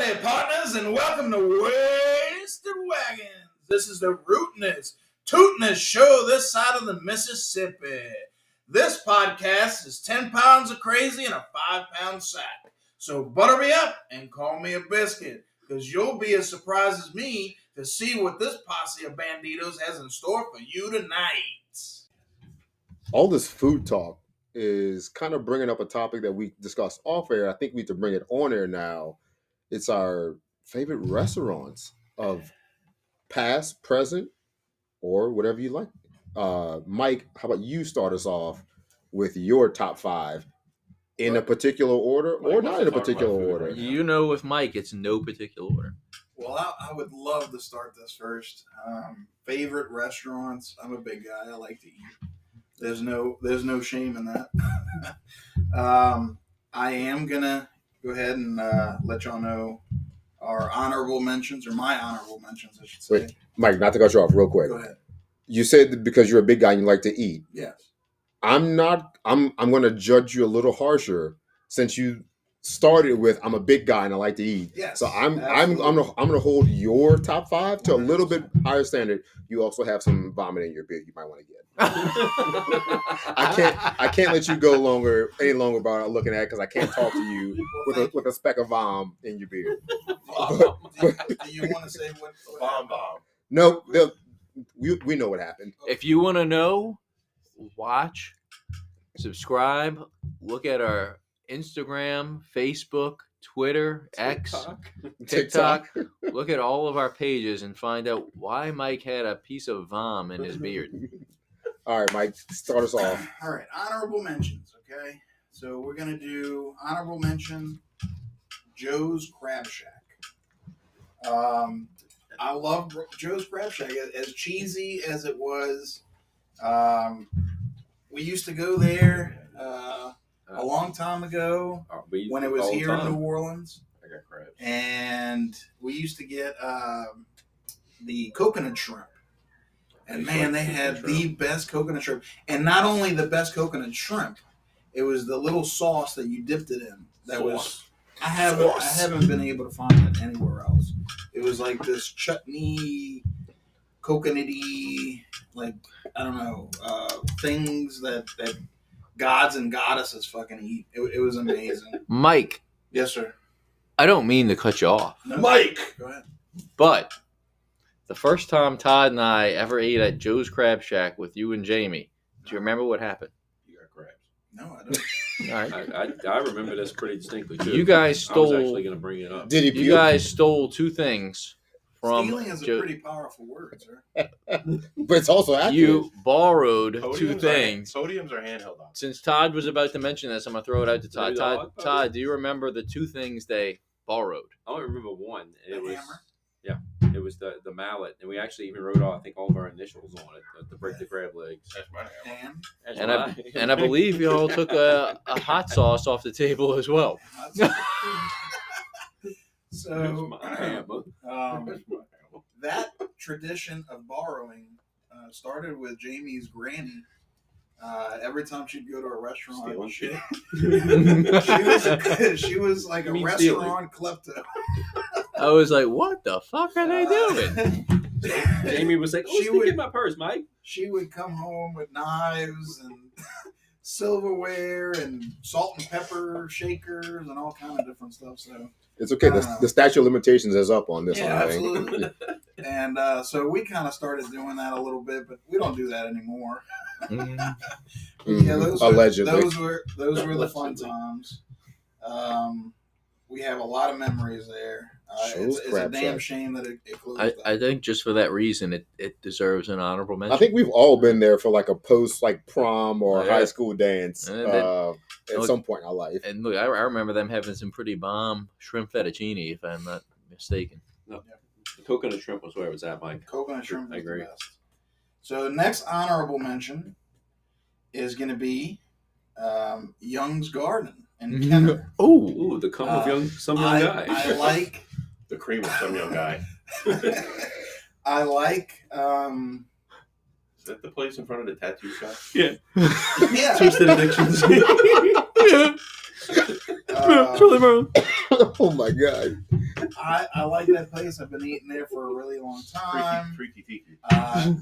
Howdy, partners, and welcome to Wasted Wagons. This is the rootinest, tootinest show this side of the Mississippi. This podcast is 10 pounds of crazy in a 5-pound sack. So butter me up and call me a biscuit, because you'll be as surprised as me to see what this posse of banditos has in store for you tonight. All this food talk is kind of bringing up a topic that we discussed off air. I think we need to bring it on air now. It's our favorite restaurants of past, present, or whatever you like. Mike, how about you start us off with your top 5 in a particular order or not in a particular order? You know, with Mike, it's no particular order. Well, I would love to start this first. Favorite restaurants. I'm a big guy. I like to eat. There's no shame in that. I am gonna go ahead and let y'all know our honorable mentions, or my honorable mentions, I should say. Wait, Mike, not to cut you off real quick. Go ahead. You said that because you're a big guy and you like to eat. Yes. I'm going to judge you a little harsher since you started with I'm a big guy and I like to eat. Yes. So I'm going to hold your top 5 to a little bit higher standard. You also have some vomit in your beer you might want to get. I can't let you go any longer about looking at it because I can't talk to you with a speck of vom in your beer. Do you want to say what Vom? No, we know what happened. If you want to know, watch, subscribe, look at our Instagram, Facebook, Twitter, X, TikTok. Look at all of our pages and find out why Mike had a piece of vom in his beard. All right, Mike, start us off. All right, honorable mentions, okay? So we're going to do honorable mention, Joe's Crab Shack. I love Joe's Crab Shack. As cheesy as it was, we used to go there a long time ago when it was here in New Orleans. I got crabs. And we used to get the coconut shrimp. And man, they had the best coconut shrimp. And not only the best coconut shrimp, it was the little sauce that you dipped it in. That was I haven't been able to find it anywhere else. It was like this chutney, coconutty, like I don't know, things that gods and goddesses fucking eat. It was amazing. Mike. Yes, sir. I don't mean to cut you off. No, Mike! Go ahead. But the first time Todd and I ever ate at Joe's Crab Shack with you and Jamie, do you remember what happened? You got crabs. No, I don't. All right. I remember this pretty distinctly, too. You guys stole. I was actually going to bring it up. Did he You guys stole 2 things from. Stealing is a pretty powerful word, sir. But it's also accurate. You borrowed Podiums 2 are- things. Podiums are handheld on. Since Todd was about to mention this, I'm gonna throw it out to Todd. Maybe the hot podium? Todd, do you remember the 2 things they borrowed? I only remember one. The hammer? It was the mallet, and we actually even wrote I think all of our initials on it to break the crab legs. That's my name. Dan? And I believe you all took a hot sauce off the table as well. So hammer. that tradition of borrowing started with Jamie's granny. Every time she'd go to a restaurant, Stealing shit. she was like You a mean restaurant klepto. I was like, what the fuck are they doing? Jamie was like, She she would- would get my purse, Mike. She would come home with knives and silverware and salt and pepper shakers and all kind of different stuff. So It's okay. The statute of limitations is up on this yeah, one. I think. absolutely. And so we kind of started doing that a little bit, but we don't do that anymore. Yeah, Allegedly. those were the fun times. We have a lot of memories there. It's a Crab damn Shack. shame that it closed. I think just for that reason, it deserves an honorable mention. I think we've all been there for like a post prom or Yeah. high school dance And at some point in our life. And look, I remember them having some pretty bomb shrimp fettuccine, if I'm not mistaken. No, the coconut shrimp was where it was at, Mike. Coconut shrimp I was agree. the best. So the next honorable mention is going to be Young's Garden in Kenner. Ooh, the come of some young guy. I like The cream of some young guy. I like Is that the place in front of the tattoo shop? Yeah. yeah. Twisted Addictions. Charlie Brown. Oh my god! I like that place. I've been eating there for a really long time. Freaky tiki. A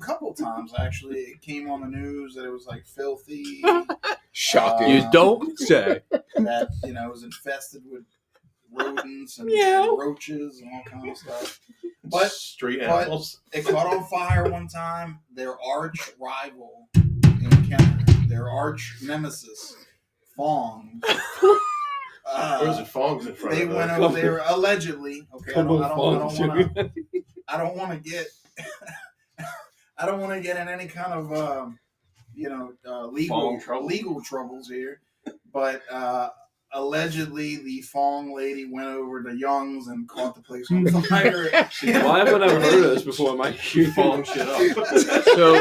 couple times actually, it came on the news that it was like filthy. Shocking. You don't say. That it was infested with rodents and roaches and all kinds of stuff. But Street animals. it caught on fire one time. Their arch rival encounter, their arch nemesis, Fong. Or is it Fongs in front They of went us? over there allegedly. Okay, I don't want to I don't want to get in any kind of legal troubles here. But allegedly, the Fong lady went over to Young's and caught the place on fire. Why have I never heard of this before? My Fong shit up. So,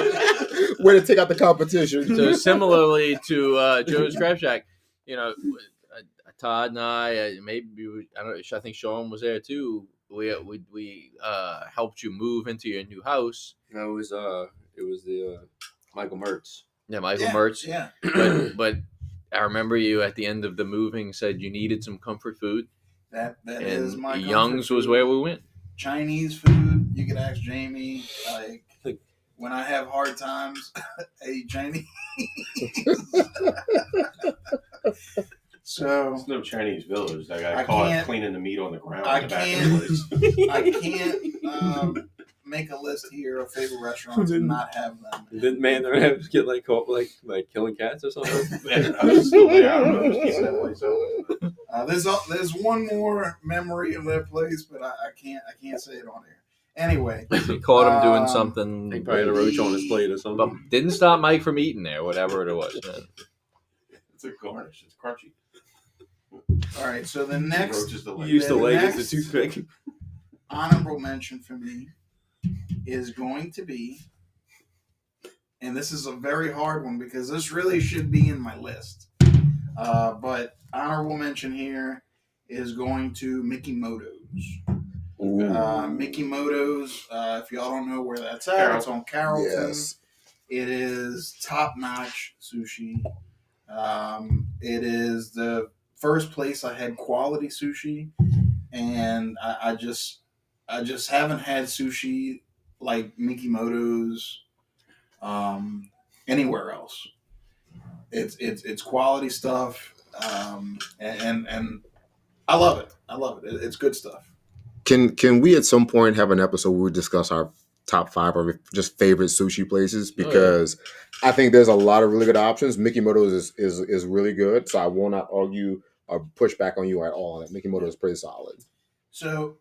way to take out the competition. so similarly to Joe's Crab Shack, Todd and I, I think Sean was there too. We helped you move into your new house. No, it was the Michael Mertz. Yeah, Michael Mertz. Yeah. But I remember you at the end of the moving said you needed some comfort food. That And is my Young's comfort was food. where we went. Chinese food. You could ask Jamie. Like when I have hard times, hey Chinese. So There's no Chinese village. That guy I caught can't- cleaning the meat on the ground I in the back of the place. I can't make a list here of favorite restaurants and not have them. Didn't man have to get like caught like killing cats or something? Man, I was still there. I don't know. Just keeping that place open. There's one more memory of that place, but I can't say it on air. Anyway, He caught him doing something. He probably had a roach on his plate or But something. didn't stop Mike from eating there, whatever it was. It's a garnish. It's crunchy. all right. So the next Roach is You delicious. used to the leg as a next- toothpick. honorable mention for me is going to be, and this is a very hard one because this really should be in my list. But honorable mention here is going to Mickey Moto's. Mickey Moto's, if y'all don't know where that's at, it's on Carrollton. Yes. It is top-notch sushi. It is the first place I had quality sushi, and I just haven't had sushi like Mickey Moto's anywhere else. It's quality stuff, and I love it. I love it. It's good stuff. Can we at some point have an episode where we discuss our top 5 or just favorite sushi places? Because I think there's a lot of really good options. Mickey Moto's is really good, so I will not argue or push back on you at all. Mickey Moto's is pretty solid. So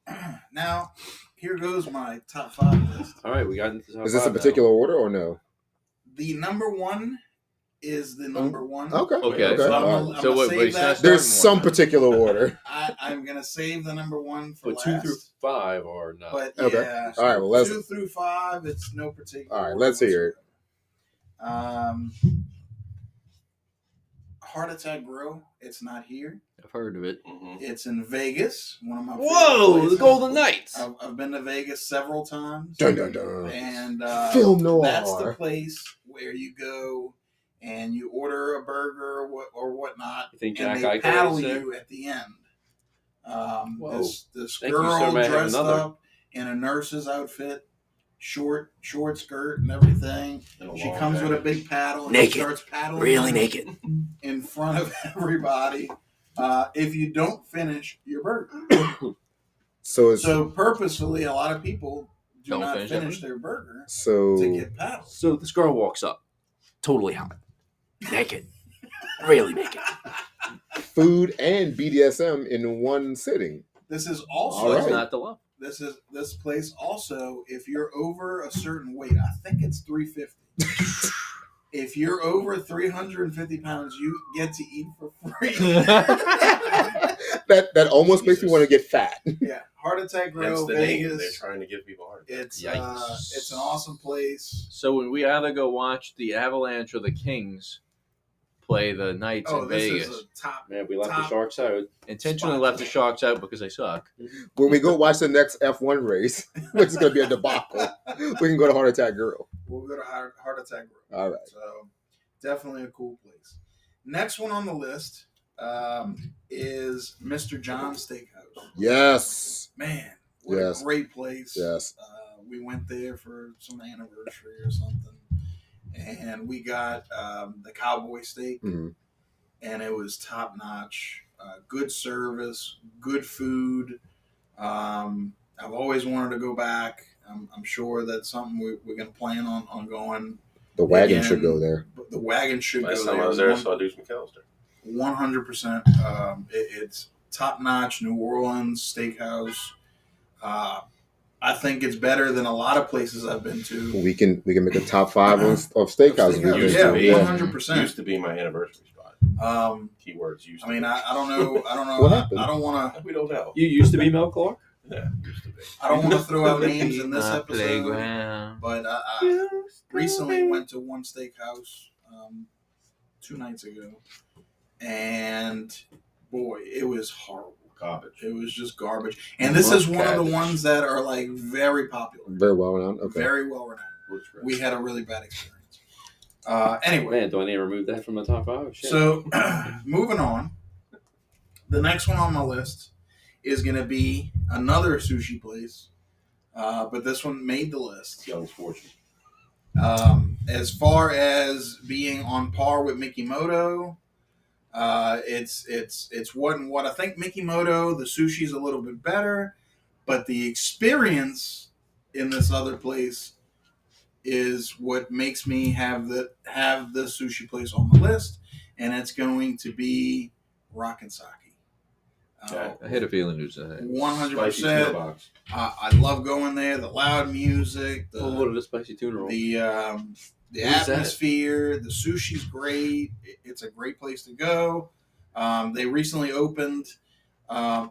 now here goes my top 5 list. All right, we got into top Is this a five now. particular order or no? The number one is the number one. Okay. Okay. So I'm All gonna- right. I'm So gonna wait, save but it's that. not There's starting some one. particular order. I'm gonna save the number one for But last. 2 through 5 or not? But Okay. yeah, All right, well, let's- 2 through 5. It's no particular. All right, order let's hear it. whatsoever. Heart Attack Grill. It's not here. I've heard of it. Mhm. It's in Vegas. One of my favorite Whoa, the places. Golden Knights. I've been to Vegas several times. Dun, dun, dun. And Film noir. that's the place where you go and you order a burger or whatnot, You think and Jack they Eichel paddle is there? you at the end. Whoa. This Thank you, sir. girl May I have dressed another? up in a nurse's outfit, short skirt and everything. In a She long comes day. with a big paddle and Naked. she starts paddling Really you naked. in front of everybody. If you don't finish your burger. So it's So purposefully, a lot of people do Don't not finish finish that their burger so to get paddled. So this girl walks up, totally hot, naked, really naked. food and BDSM in one sitting. This is All also right. It's not the love. this place also. If you're over a certain weight, I think it's 350. If you're over 350 pounds, you get to eat for free. That almost makes me Jesus. want to get fat. Yeah, Heart Attack Hence Grill, the name. They're Vegas. trying to give people heart attacks. It's an awesome place. So when we either go watch the Avalanche or the Kings play the Knights Oh, in this Vegas, is a top. Man, we left the Top. Sharks out. intentionally spot. left the Sharks out because they suck. When we go watch the next F1 race, which is going to be a debacle, we can go to Heart Attack Girl. We'll go to Heart Attack Grill. All right. So definitely a cool place. Next one on the list, is Mr. John's Steakhouse. Yes. Man, what Yes. a great place. Yes. We went there for some anniversary or something, and we got the cowboy steak, Mhm. and it was top notch. Good service, good food. I've always wanted to go back. I'm sure that's something we're going to plan on going. The wagon again. should go there. The wagon should Last go time there. I was there, I saw Deuce McAllister. 100%. It's top notch New Orleans steakhouse. I think it's better than a lot of places I've been to. We can make a top 5 of steakhouses. Steakhouse, we've yeah, been to. 100%. Used to be my anniversary spot. Keywords used to I mean, be. I don't know. What happened? I don't want to. We don't know. You used to be Mel Clark? Yeah, used to be. I don't want to throw out names in this My episode. playground. But I recently went to one steakhouse 2 nights ago, and boy, it was horrible. Garbage. It was just garbage. And this is one of the ones that are like very popular, Very well known. Okay. very well renowned. We had a really bad experience. Anyway, Man, do I need to remove that from the top 5? Shit. so moving on, the next one on my list is going to be another sushi place, but this one made the list. Young's Fortune. As far as being on par with Mikimoto, it's what I think Mikimoto, the sushi's a little bit better, but the experience in this other place is what makes me have the sushi place on the list, and it's going to be Rock and Sake. Okay. I had a feeling it was that. 100%. Box. I love going there. The loud music, What are the spicy tuna rolls? the Where's that? atmosphere, the sushi's great. It's a great place to go. They recently opened a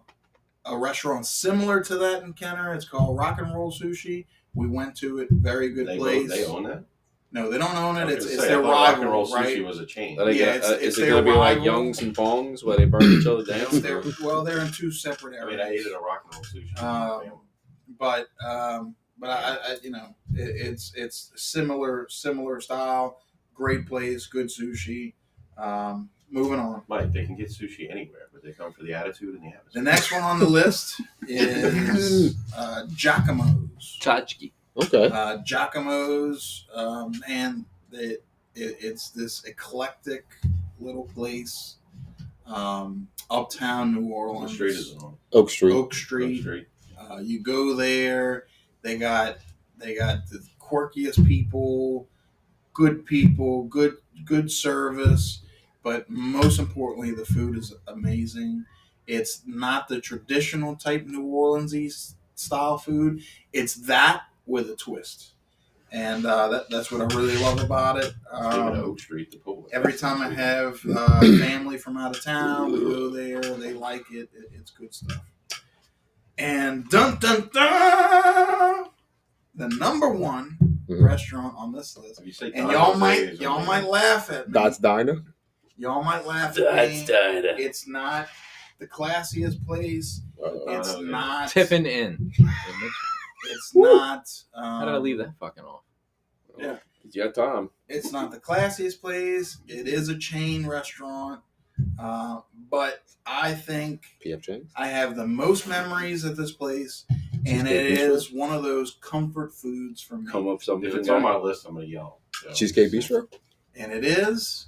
restaurant similar to that in Kenner. It's called Rock and Roll Sushi. We went to it. Very good place. They own that? No, they don't own it. I was It's gonna say, their I thought Rock and rival, Roll right? Sushi was a chain. Are they Yeah, gonna, it's is it their going to be like rival. Youngs and Fongs where they burn each other down? They're in 2 separate I areas. mean, I ate at a Rock and Roll Sushi. But I you know, it's similar style. Great place, good sushi. Moving on. Mike, they can get sushi anywhere, but they come for the attitude and the The atmosphere. next one on the list is Giacomo's. Tchotchke. Okay. Giacomo's, and it's this eclectic little place, uptown New What Orleans. street is it on? Oak Street. Oak Street. You go there. They got the quirkiest people, good service, but most importantly, the food is amazing. It's not the traditional type New Orleans-y style food. It's that with a twist, and that's what I really love about it. Speaking of Oak Street, the pool. Every time I have family from out of town, we go there. They like it. It's good stuff. And dun dun dun, the number one restaurant on this list, If you say and Don y'all Jose's, might laugh at me. Dot's Diner. Y'all might laugh at me. It's not the classiest place. It's okay. not. Tippin' Inn. It's not. How did I leave that fucking off? Yeah. You got time. It's not the classiest place. It is a chain restaurant, but I think PF Chang's. I have the most memories at this place, and Cheesecake it Bistro? is one of those comfort foods for me. Come up something. If it's on my list, I'm gonna yell. So. Cheesecake Bistro. And it is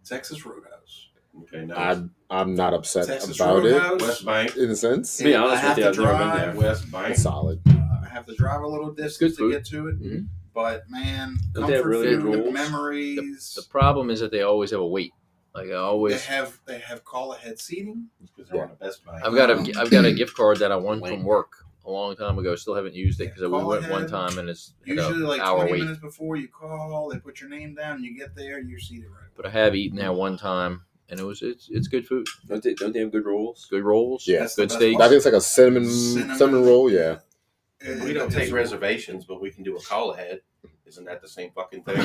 Texas Roadhouse. Okay, now I'm not upset Texas about Roadhouse. West Bank. it in a sense. To be I honest have with you, to I've never been drive. there. West Bank. It's solid. I have to drive a little distance good to food. get to it, Mhm. but man, Don't they have comfort really food, good rolls? memories. The problem is that they always have a wait. Like I always, They have call ahead seating. Because they're on the Best Bank. I've got a gift card that I won from work a long time ago. Still haven't used it because we Call went one ahead. time and it's had Usually, an like hour 20 wait. minutes before you call, they put your name down. You get there, you're seated right. But I have eaten there one time, and it's good food. Don't they have good rolls? Good rolls. Yeah. That's the Good best steaks. I think it's like a cinnamon roll. Yeah. We don't take It's- reservations, but we can do a call ahead. Isn't that the same fucking thing?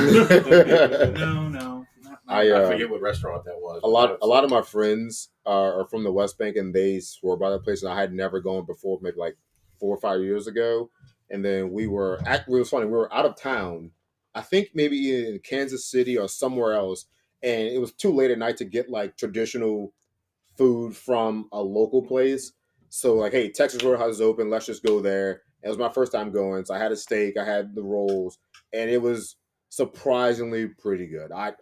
No, not- I I forget what restaurant that was. a lot of my friends are from the West Bank, and they swore by that place, and I had never gone before, maybe like 4 or 5 years ago. And then it was funny. We were out of town, I think maybe in Kansas City or somewhere else, and it was too late at night to get like traditional food from a local place. So like, hey, Texas Roadhouse is open. Let's just go there. It was my first time going, so I had a steak, I had the rolls, and it was surprisingly pretty good. I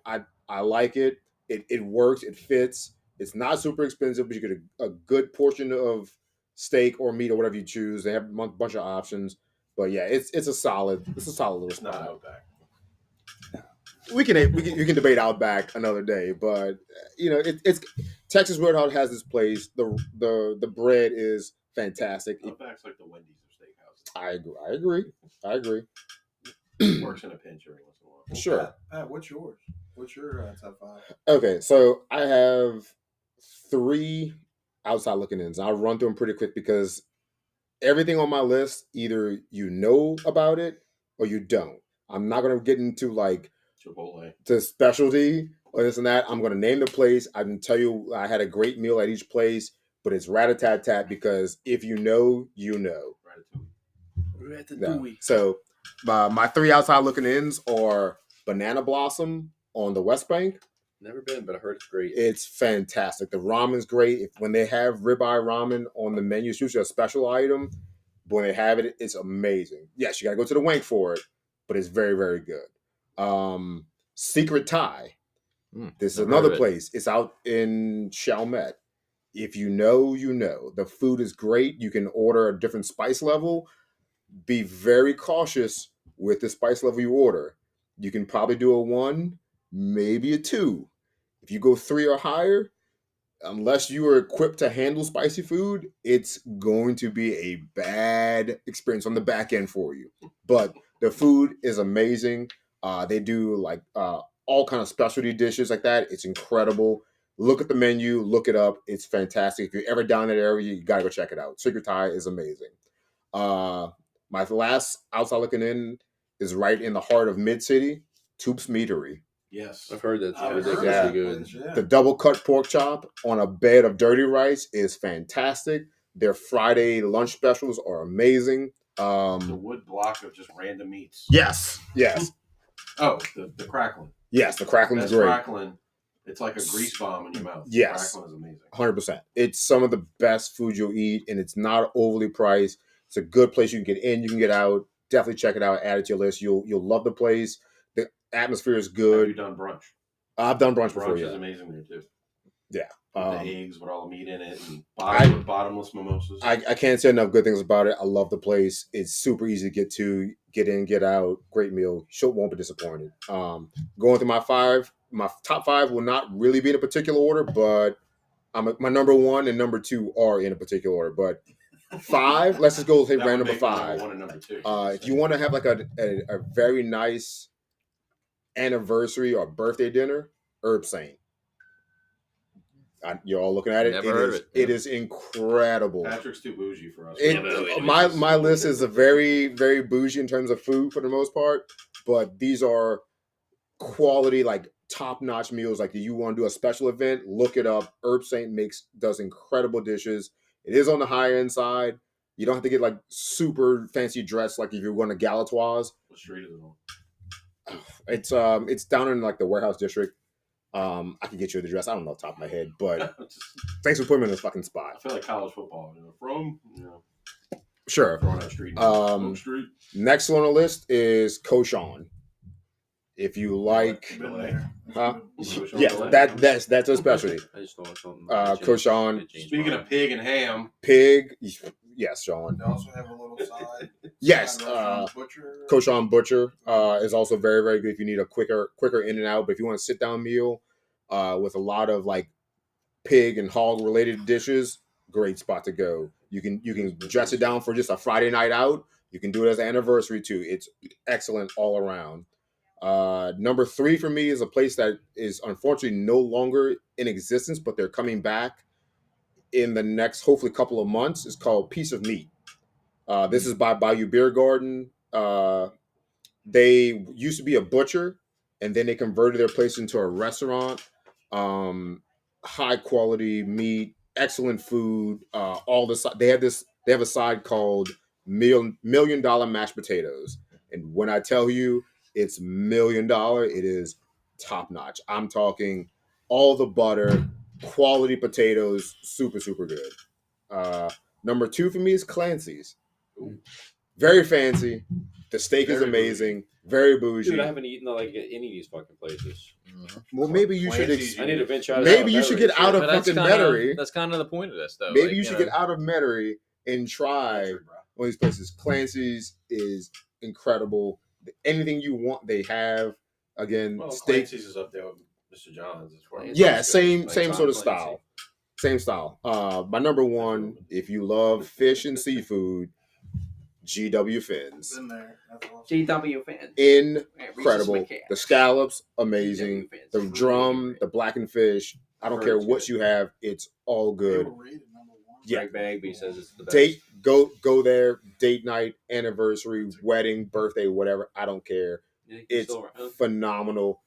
like it. It works. It fits. It's not super expensive, but you get a good portion of steak or meat or whatever you choose. They have a bunch of options. But yeah, it's a solid little It's not spot. Outback. You can debate Outback another day, but it's Texas Roadhouse has this place. The bread is fantastic. Outback's like the Wendy's of steakhouses. I agree. Works in a pinch every once in a while. Sure. Pat, what's yours? What's your top 5? Okay, so I have 3 outside looking ins. I'll run through them pretty quick because everything on my list, either you know about it or you don't. I'm not gonna get into like Chipotle. to specialty or this and that. I'm gonna name the place. I can tell you I had a great meal at each place, but it's rat-a-tat-tat because if you know, you know. Ratatouille. Yeah. So my 3 outside looking ins are Banana Blossom on the West Bank. Never been, but I heard it's great. It's fantastic. The ramen's great. When they have ribeye ramen on the menu, it's usually a special item. But when they have it, it's amazing. Yes, you gotta go to the Wank for it, but it's very, very good. Secret Thai. This is never another heard of it. place. It's out in Chalmette. If you know, you know. The food is great. You can order a different spice level. Be very cautious with the spice level you order. You can probably do a 1, maybe a 2. If you go 3 or higher, unless you are equipped to handle spicy food, it's going to be a bad experience on the back end for you. But the food is amazing. They do like all kind of specialty dishes like that. It's incredible. Look at the menu, look it up. It's fantastic. If you're ever down that area, you gotta go check it out. Secret Thai is amazing. My last outside looking in is right in the heart of Mid City, Toops Meadery. Yes. I've heard that's I've heard ridiculously that good. Yeah. The double cut pork chop on a bed of dirty rice is fantastic. Their Friday lunch specials are amazing. The wood block of just random meats. Yes. Oh, the crackling. Yes, the crackling's That's great. crackling. It's like a grease bomb in your mouth. Yes. Crackling is amazing. 100%. It's some of the best food you'll eat, and it's not overly priced. It's a good place you can get in, you can get out. Definitely check it out. Add it to your list. You'll love the place. The atmosphere is Have good. you done brunch? I've done brunch before. Brunch Yeah. is amazing there too. Yeah. With the eggs with all the meat in it and bottomless mimosas. I can't say enough good things about it. I love the place. It's super easy to get to, get in, get out. Great meal. Won't be disappointed. Going through my top 5 will not really be in a particular order, but my number 1 and number 2 are in a particular order. But 5, let's just go say That round would number make 5. number 1 and number 2. If you want to have like a very nice anniversary or birthday dinner, Herb Saint. You're all looking at it. Never heard of it. It is incredible. Patrick's too bougie for us. My list is a very, very bougie in terms of food for the most part, but these are quality, like top-notch meals. Like if you want to do a special event, look it up. Herb Saint does incredible dishes. It is on the higher end side. You don't have to get like super fancy dress like if you're going to Galatoire's. What street is it on? It's down in like the warehouse district. I can get you the address. I don't know off the top of my head, but thanks for putting me in this fucking I spot. feel like college football. Sure. Throwing that street. Street. Next one on the list is Cochon. If you like, Been there. huh? Cochon Yes, fillet. that's a specialty. I just thought of something. Cochon. Speaking of pig and ham, Pig. Yes, Sean. They also have a little side. Yes, side restaurant, butcher. Cochon Butcher is also very, very good if you need a quicker in and out. But if you want a sit down meal with a lot of like pig and hog related dishes, great spot to go. You can dress it down for just a Friday night out. You can do it as an anniversary too. It's excellent all around. Number 3 for me is a place that is unfortunately no longer in existence, but they're coming back in the next hopefully couple of months. It's called Piece of Meat. This is by Bayou Beer Garden. They used to be a butcher, and then they converted their place into a restaurant. High quality meat, excellent food. They have a side called $1 million mashed potatoes, and when I tell you it's $1 million, it is top notch. I'm talking all the butter, quality potatoes, super super good. Number 2 for me is Clancy's. Very fancy. The steak is Very amazing. Very bougie. Dude, I haven't eaten like at any of these fucking places. Well, maybe you should. Clancy's, I need to venture out. Maybe you should get out of But that's fucking kinda, Metairie. that's kind of the point of this, though. Maybe Like, you should get out of Metairie and try one of these places. Clancy's is incredible. Anything you want, they have. Again, Well, steak. Clancy's is up there with Mr. John's as far as Yeah, it's same good. same Like, sort of Clancy. style. Same style. My number 1, if you love fish and seafood, GW Fins. Been there. That's awesome. GW fans. Incredible. The scallops, amazing. The drum, the blackened fish. I don't care what you have. It's all They good. were rated number 1. Yeah. Greg Bagby says it's the best. Date, go there. Date night, anniversary, wedding, birthday, whatever. I don't care. Yeah, he's It's still around. phenomenal.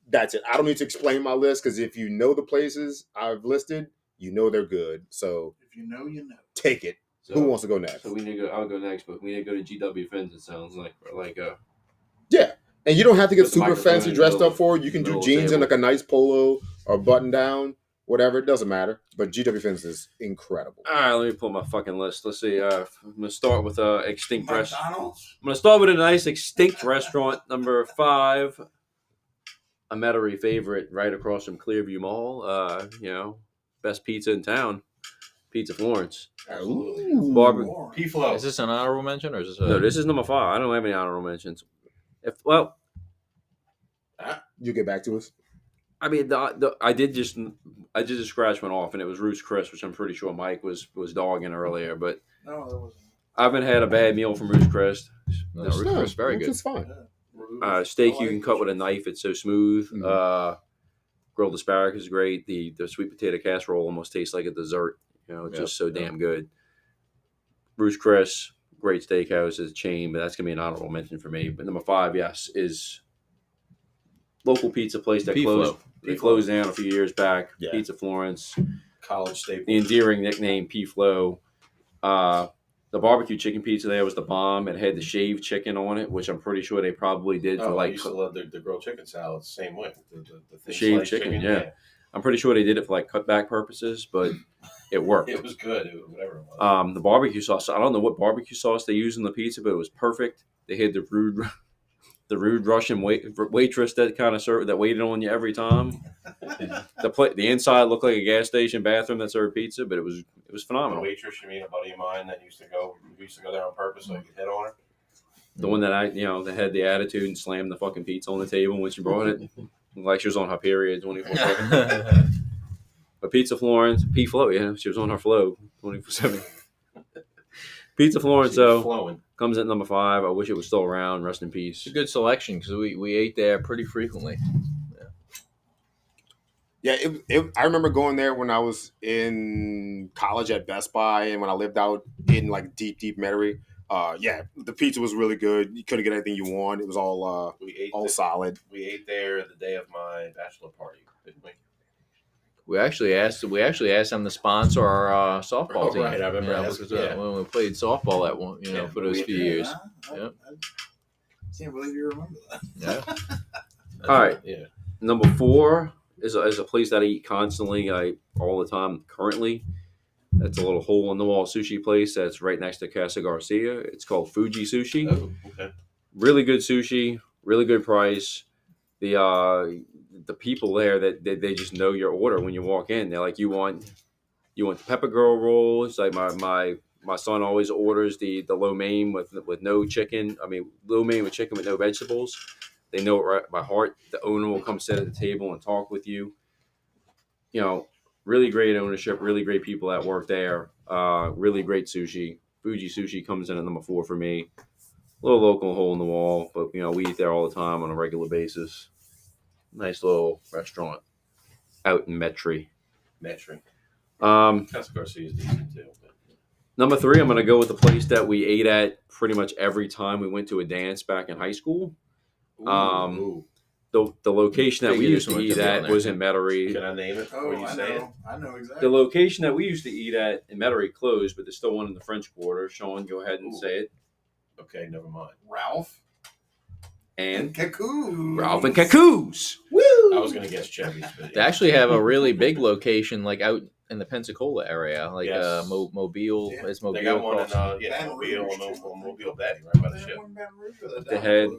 That's it. I don't need to explain my list because if you know the places I've listed, you know they're good. So If you know, you know. take it. So, Who wants to go next? So we need to go. I'll go next, but we need to go to GW Fins. It sounds like Yeah. And you don't have to get Put the super microphone fancy in the dressed middle- up for it. You can do middle of the jeans and table. like a nice polo or button down, whatever. It doesn't matter. But GW Fins is incredible. All right, let me pull my fucking list. Let's see. I'm gonna start with extinct restaurant. McDonald's. I'm gonna start with a nice extinct restaurant. Number 5, a Metairie favorite, right across from Clearview Mall. Best pizza in town, Pizza Florence. Ooh. Barbara- P-Flow. Is this an honorable mention or is this a? No, this is number 5. I don't have any honorable mentions. You get back to us. I mean, I did just a scratch went off, and it was Roost Chris, which I'm pretty sure Mike was dogging earlier. But No, that wasn't. I haven't had a bad meal from Roost Chris. No, Roost Chris, very good. It's fine. Steak I you like can cut with a knife; it's so smooth. Mhm. Grilled asparagus is great. The sweet potato casserole almost tastes like a dessert. It's just so damn good. Roost Chris, great steakhouse, is a chain, but that's gonna be an honorable mention for me. But number 5, yes, is local pizza place that P-Flow. closed. They closed down a few years back. Yeah. Pizza Florence. College staple. The endearing nickname P-Flow. The barbecue chicken pizza there was the bomb. It had the shaved chicken on it, which I'm pretty sure they probably did for I like used to love the grilled chicken salad the same way. The thin shaved sliced chicken, yeah. I'm pretty sure they did it for like cutback purposes, but it worked. It was good. It was whatever it was. The barbecue sauce. I don't know what barbecue sauce they used in the pizza, but it was perfect. They had the rude Russian waitress that kind of served that waited on you every time. The inside looked like a gas station bathroom that served pizza, but it was The phenomenal. waitress, you mean a buddy of mine that used to go there on purpose so I could hit on her? The one that that had the attitude and slammed the fucking pizza on the table when she brought it, like she was on her period 24/7. But Pizza Florence, P-Flow, yeah, she was on her flow 24/7. Pizza Florence, She was though, flowing. comes at number 5. I wish it was still around. Rest in peace. It's a good selection because we ate there pretty frequently. Yeah, I remember going there when I was in college at Best Buy and when I lived out in like deep Metairie. Yeah, the pizza was really good. You couldn't get anything you want. It was all We all solid. We ate there the day of my bachelor party, didn't we? We actually asked them to sponsor our softball Oh, team. right, I remember Yeah, asking, because, yeah. when we played softball at one, Yeah, for those We few did, years. huh? Yep. I can't believe you remember that. Yeah. All right. Yeah. Number 4 is a place that I eat constantly, all the time currently. That's a little hole in the wall sushi place that's right next to Casa Garcia. It's called Fuji Sushi. Oh, okay. Really good sushi, really good price. The people there that they just know your order when you walk in. They're like, you want the pepper girl roll. It's like my son always orders the lo mein with no chicken. I mean, lo mein with chicken with no vegetables. They know it right by heart. The owner will come sit at the table and talk with you. Really great ownership, really great people that work there. Really great sushi. Fuji Sushi comes in at number 4 for me. A little local hole in the wall, but we eat there all the time on a regular basis. Nice little restaurant out in Metairie. Metairie. Number Casa Garcia is decent too. But 3, I'm going to go with the place that we ate at pretty much every time we went to a dance back in high school. Ooh. The location that we Figured used to this one eat could be on at there. was in Metairie. Can I name it? Oh, When you I say it? know. I know The exactly. location that we used to eat at in Metairie closed, but there's still one in the French Quarter. Sean, go ahead and Ooh. say it. Okay, never mind. Ralph. and Cacoo. Ralph and Cacoo's. Woo! I was gonna guess Chevy's, but They actually have a really big location, like out in the Pensacola area, like Yes. Mobile. Yeah. Is they Mobile got one in across? Baton Mobile, Rouge, too. Mobile Betty, right by the ship. They had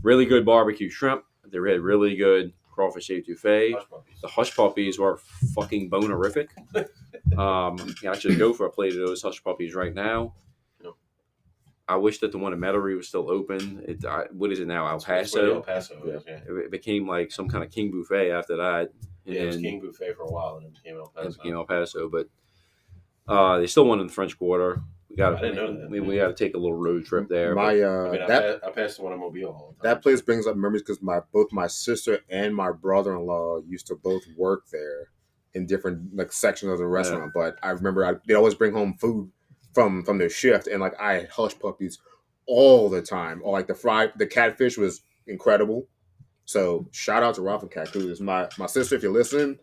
really good barbecue shrimp. They had really good crawfish etouffee. Hush puppies. The hush puppies were fucking bonerific. You actually go for a plate of those hush puppies right now. Yep. I wish that the one in Metairie was still open. What is it now? El That's where the Paso. El Paso is, yeah. It became like some kind of King Buffet after that. Yeah, it was And King Buffet for a while, and it became El it Paso. became El Paso, but they still won in the French Quarter. We got I didn't know that. We got to take a little road trip there. My I mean, that I passed the one in Mobile all the time. that place brings up memories because both my sister and my brother-in-law used to both work there in different like sections of the restaurant. But I remember they always bring home food from their shift, and like I had hush puppies all the time. Or like the catfish was incredible. So shout out to Ralph and Cactus. My sister, if you're listening,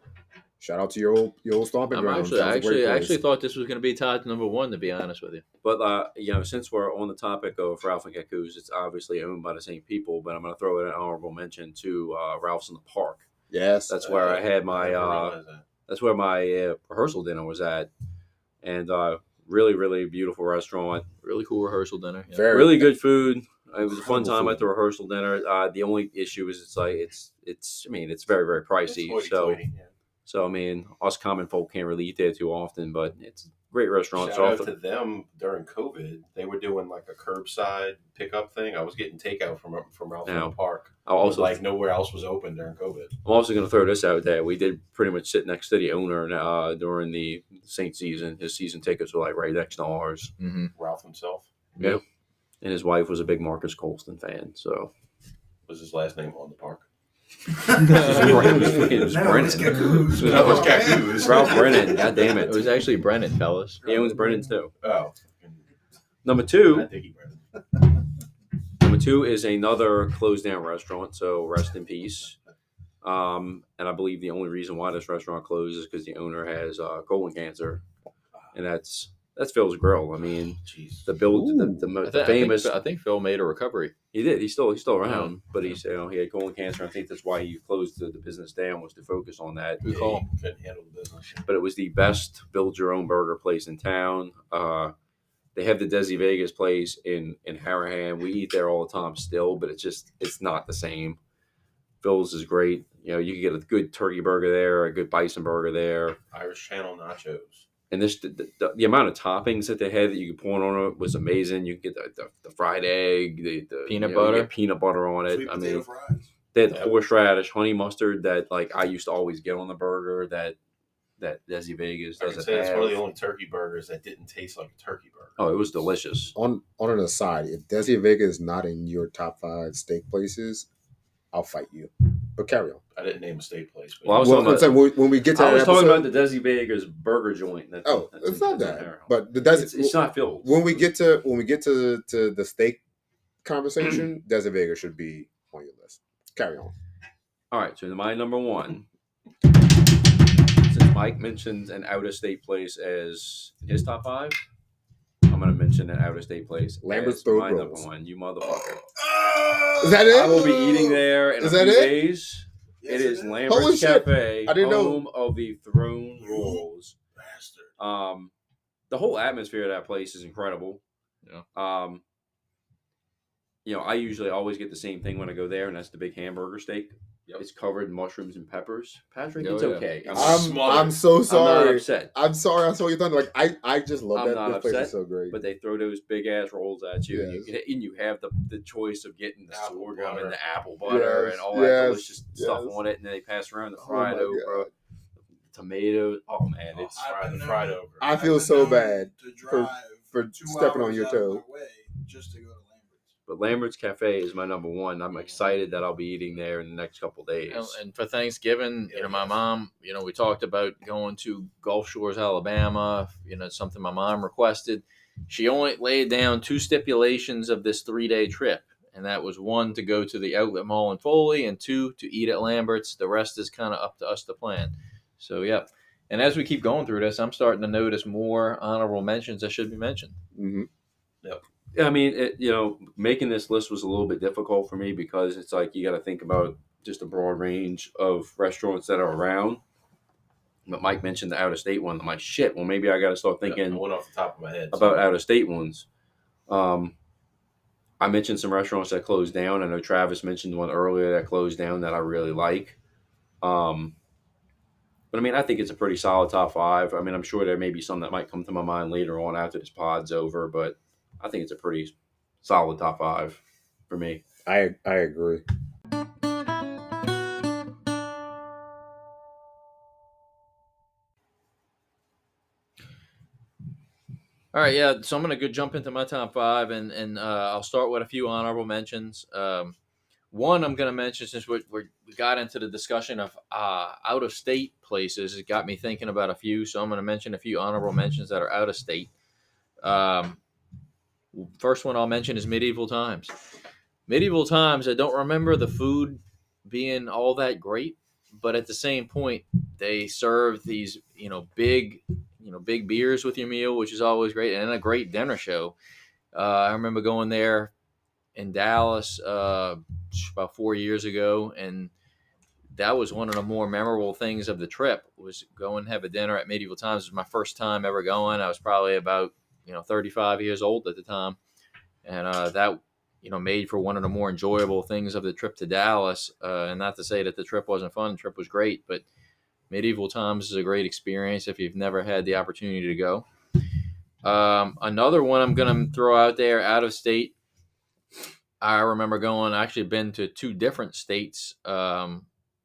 shout out to your old stomping grounds. That was a great I place. actually thought this was going to be Todd's number one, to be honest with you. But since we're on the topic of Ralph and Cacoo's, it's obviously owned by the same people. But I'm going to throw in an honorable mention to Ralph's in the Park. Yes, That's where I had I my never realized that. that's where my rehearsal dinner was at, and really really beautiful restaurant, Really cool rehearsal dinner. Yeah. very really good food. It was a fun Incredible time food. at the rehearsal dinner. The only issue is it's I mean it's very very pricey. It's So hoity-toity, yeah. I mean us common folk can't really eat there too often, but it's a great restaurant. Shout So out to them during COVID. They were doing like a curbside pickup thing. I was getting takeout from Ralph in Yeah. the Park. I'll Also, also like nowhere else was open during COVID. I'm also going to throw this out there. We did pretty much sit next to the owner during the Saint season. His season tickets were like right next to ours. Mm-hmm. Ralph himself Yeah. And his wife was a big Marcus Colston fan. So was his last name on the park. it was No, Brennan. it's Cacoo's. That was Cacoo's. Ralph Brennan. God damn It it. was actually Brennan, fellas. He owns Brennan too. Oh, Number I two. think he Brennan. Number two is another closed down restaurant. So rest in peace. And I believe the only reason why this restaurant closed is because the owner has colon cancer, and that's Phil's Grill. I mean, Jeez. the build the famous. I think Phil made a recovery. He did. He's still around, but he had colon cancer. I think that's why he closed the business down, was to focus on that. Yeah, call. he couldn't handle the business. But it was the best build your own burger place in town. They have the Desi Vegas place in Harahan. We eat there all the time still, but it's not the same. Phil's is great. You know, you can get a good turkey burger there, a good bison burger there. Irish Channel nachos. And the amount of toppings that they had that you could pour on it was amazing. You could get the fried egg, the Peanut butter. you get peanut butter on it. Sweet I potato mean, fries. they had the Yep. horseradish, honey mustard that like I used to always get on the burger that Desi Vegas I can doesn't say it's have. one of the only turkey burgers that didn't taste like a turkey burger. Oh, it was delicious. on an aside, if Desi Vega is not in your top 5 steak places, I'll fight you. But carry on. I didn't name a steak place. But Well, I was Well, talking I'm saying when we get to I that was talking episode, about the Desi Vegas burger joint. That's it's not that's in that. there. But the Desi, It's not Phil's. when we get to the steak conversation, Desi Vega should be on your list. Carry on. All right, so my number one, since Mike mentioned an out-of-state place as his top 5, I'm going to mention an out-of-state place Lambert's as Throat my number Rolls. one. You motherfucker. Is that it? I will be eating there in Is a that few it? days. Yes, It is Holy Lambert's shit. Cafe, I didn't know. home of the Throne Rolls. Bastard. The whole atmosphere of that place is incredible. Yeah. I usually always get the same thing when I go there, and that's the big hamburger steak. Yep. It's covered in mushrooms and peppers. Patrick, Oh, it's yeah. okay. I'm so I'm not sorry. upset. I'm sorry. I saw you thunder. Like I just love I'm that. not This place upset, is so great. But they throw those big ass rolls at you, Yes. and you have the choice of getting the Apple sorghum butter. and the apple butter Yes, and all yes, that delicious stuff yes. on it, and then they pass around the Oh fried my okra, God. tomatoes. Oh man, it's I've been known- fried okra. I I've feel been so known bad to drive for 2 stepping on hours your out of toe. my way just to go to Lambert's. but Lambert's Cafe is my number one. I'm excited that I'll be eating there in the next couple days. And for Thanksgiving, my mom, we talked about going to Gulf Shores, Alabama. Something my mom requested. She only laid down 2 stipulations of this 3-day trip, and that was 1 to go to the Outlet Mall in Foley, and 2 to eat at Lambert's. The rest is kind of up to us to plan. So, yeah. And as we keep going through this, I'm starting to notice more honorable mentions that should be mentioned. Mm-hmm. Yep. I mean, making this list was a little bit difficult for me because it's like you got to think about just a broad range of restaurants that are around. But Mike mentioned the out of state one. I'm like, shit. Well, maybe I got to start I thinking went off the top of my head about out of state ones. I mentioned some restaurants that closed down. I know Travis mentioned one earlier that closed down that I really like. Um, but I mean, I think it's a pretty solid top five. I mean, I'm sure there may be some that might come to my mind later on after this pod's over, but I think it's a pretty solid top five for me. I agree. All right, yeah. So I'm gonna go jump into my top five, and I'll start with a few honorable mentions. One I'm gonna mention since we got into the discussion of out of state places, it got me thinking about a few. So I'm gonna mention a few honorable mentions that are out of state. Um, First one I'll mention is Medieval Times. Medieval Times, I don't remember the food being all that great, but at the same point, they serve these big beers with your meal, which is always great, and a great dinner show. I remember going there in Dallas about 4 years ago, and that was one of the more memorable things of the trip was go and have a dinner at Medieval Times. It was my first time ever going. I was probably about 35 years old at the time, and that made for one of the more enjoyable things of the trip to Dallas. And not to say that the trip wasn't fun, the trip was great, but Medieval Times is a great experience if you've never had the opportunity to go. Another one I'm going to throw out there, out of state. I remember going. I actually been to two different states.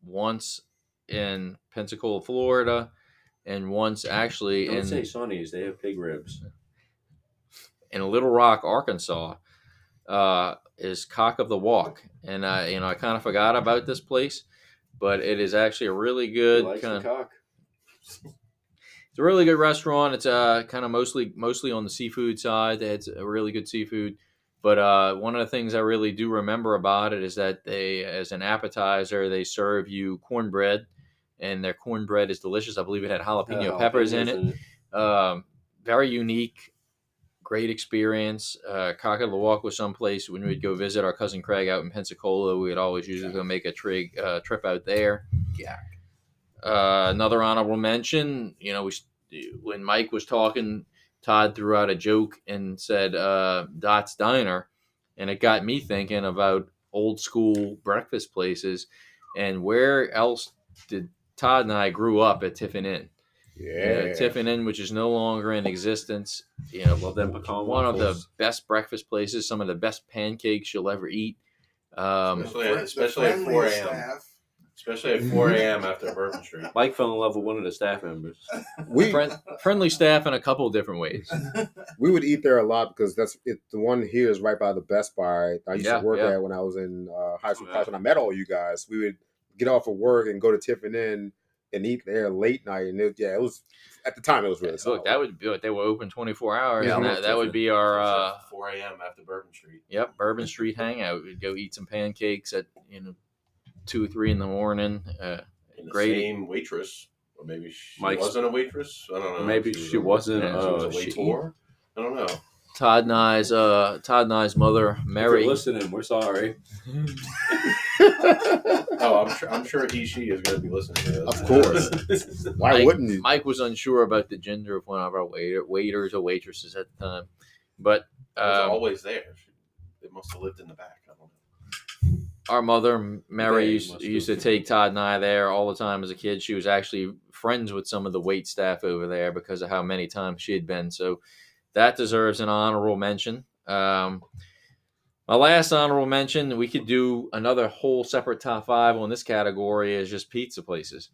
Once in Pensacola, Florida, and once actually Don't in say Sonny's. They have pig ribs. in Little Rock, Arkansas. Is Cock of the Walk, and I kind of forgot about this place, but it is actually a really good Cock. It's a really good restaurant. It's kind of mostly on the seafood side. It's a really good seafood. But one of the things I really do remember about it is that they, as an appetizer, they serve you cornbread, and their cornbread is delicious. I believe it had jalapeno peppers in it. Very unique, great experience. Cock of the Walk was someplace when we'd go visit our cousin Craig out in Pensacola. We'd always usually go make a trip out there. Yeah. Another honorable mention, when Mike was talking, Todd threw out a joke and said Dot's Diner, and it got me thinking about old school breakfast places and where else did Todd and I grew up at Tiffin Inn. Yeah. Tiffin Inn, which is no longer in existence. Love them pecan one of the waffles. best breakfast places, some of the best pancakes you'll ever eat. Especially at 4 a.m. Staff. Especially at 4 a.m. after Bourbon Street. Mike fell in love with one of the staff members. Friendly staff in a couple of different ways. We would eat there a lot because the one here is right by the Best Buy. I used to work at when I was in high school class. When I met all you guys, we would get off of work and go to Tiffin Inn and eat there late night. And it was at the time it was really solid. Look, that would be they were open 24 hours. Yeah, and that would be our 4 a.m. after Bourbon Street. Yep, Bourbon Street hangout. We'd go eat some pancakes at 2 or 3 in the morning. And the Great. same waitress, or maybe she Mike's- wasn't a waitress. I don't know. Maybe she wasn't. Yeah, She was a She- waiter. I don't know. Todd and I's mother If Mary. you're listening, we're sorry. Oh, I'm sure she is going to be listening to this. Of course. Why Mike, wouldn't you? Mike was unsure about the gender of one of our waiters or waitresses at the time, but It was always there. They must have lived in the back. I don't know. our mother Mary They used must to have. take Todd and I there all the time as a kid. She was actually friends with some of the wait staff over there because of how many times she had been. So that deserves an honorable mention. My last honorable mention, we could do another whole separate top 5 on this category, is just pizza places.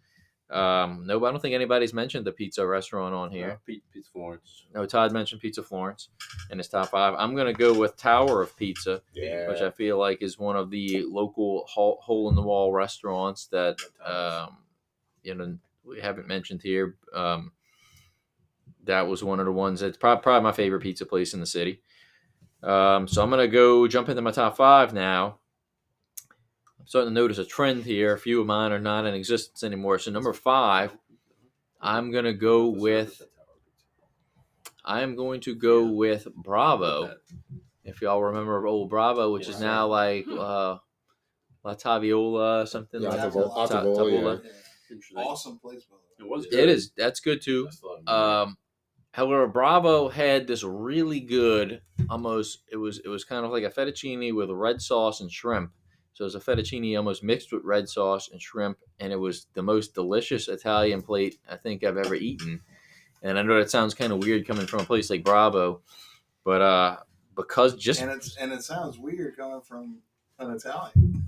I don't think anybody's mentioned the pizza restaurant on here. Pizza Florence. No, Todd mentioned Pizza Florence in his top 5. I'm going to go with Tower of Pizza, Yeah. which I feel like is one of the local hole in the wall restaurants that we haven't mentioned here. That was one of the ones that's probably my favorite pizza place in the city. So I'm going to go jump into my top 5 now. I'm starting to notice a trend here. A few of mine are not in existence anymore. So number 5, I'm going to go with Bravo. if y'all remember old Bravo, which is now like La Taviola, something Yeah, like that. Tavola, yeah. Interesting. Awesome place, by the It way. was good. It is. That's good too. I still haven't been there. However, Bravo had this really good, almost it was kind of like a fettuccine with red sauce and shrimp. So it was a fettuccine almost mixed with red sauce and shrimp, and it was the most delicious Italian plate I think I've ever eaten. And I know that sounds kind of weird coming from a place like Bravo, but because just And it sounds weird coming from an Italian.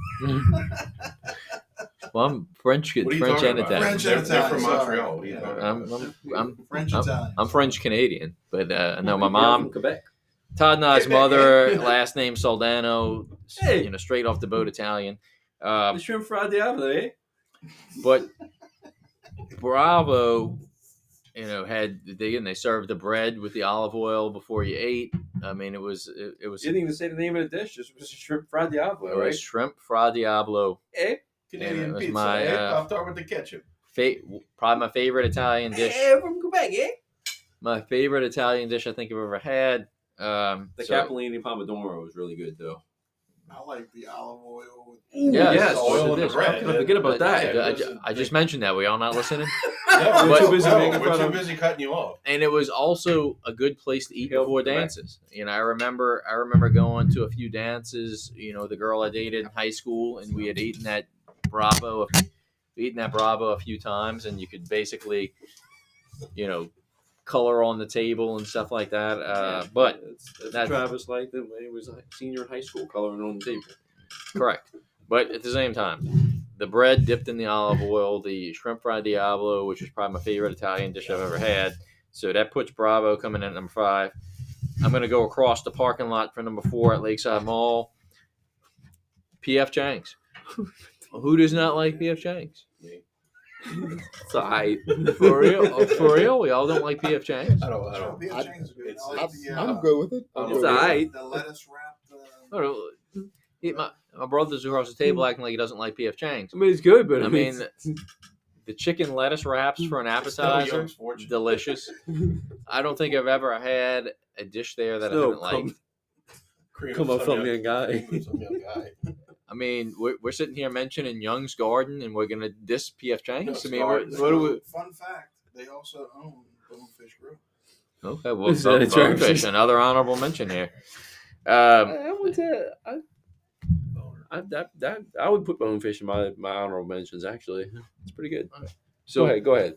well, I'm French What are you French talking and about? Italian. French and They're from Italian, Montreal. What are you sorry. talking I'm, about? I'm French Italian. I'm French Canadian, but no, my You're mom. from Quebec. Todd and I's Quebec. mother, last name Soldano, Hey. straight off the boat Italian. The shrimp fried diablo, eh? But Bravo, they served the bread with the olive oil before you ate. I mean, it was You didn't even say the name of the dish. It was shrimp fried diablo, it was right? shrimp fra diablo. Eh? Canadian it was pizza. my, Pop tart with the ketchup. Probably my favorite Italian dish. From Quebec, eh? My favorite Italian dish I think I've ever had. The capellini pomodoro was really good, though. I like the olive oil. With Yes, oil in it the is. bread. How could I forget about that? I just mentioned that. We all not listening? Yeah, But- we're too busy No, making fun of. We're too busy cutting you off. And it was also a good place to eat Hail before from Quebec. dances. I remember going to a few dances. The girl I dated in high school, and we had eaten at Bravo. A few times, and you could basically, color on the table and stuff like that. But that's that's- Travis liked it when he was a senior in high school, coloring on the table. correct. But at the same time, the bread dipped in the olive oil, the shrimp fried diablo, which is probably my favorite Italian dish I've ever had. So that puts Bravo coming in at number 5. I'm going to go across the parking lot for number 4 at Lakeside Mall. P.F. Chang's. Who does not like P.F. Chang's? It's all right. For real? For real? Y'all don't like P.F. Chang's? I don't. P.F. I- Chang's is good. it's- I like I'm good with it. It's good with it. alright. The lettuce wrapped. No, my brother's across the table acting like he doesn't like P.F. Chang's. I mean, it's good, but I mean, the chicken lettuce wraps for an It's still appetizer, Young's fortune. delicious. I don't think I've ever had a dish there that I haven't liked. Cream Come of up some from young- young guy. cream of some young guy. I mean, we're sitting here mentioning Young's Garden, and we're gonna diss P.F. Chang's. No, I mean, Gardens. what do we? Fun fact: they also own Bonefish Grill. Okay, well, Is that attractive? Bonefish, another honorable mention here. I would put bonefish in my honorable mentions. Actually, it's pretty good. So Go ahead.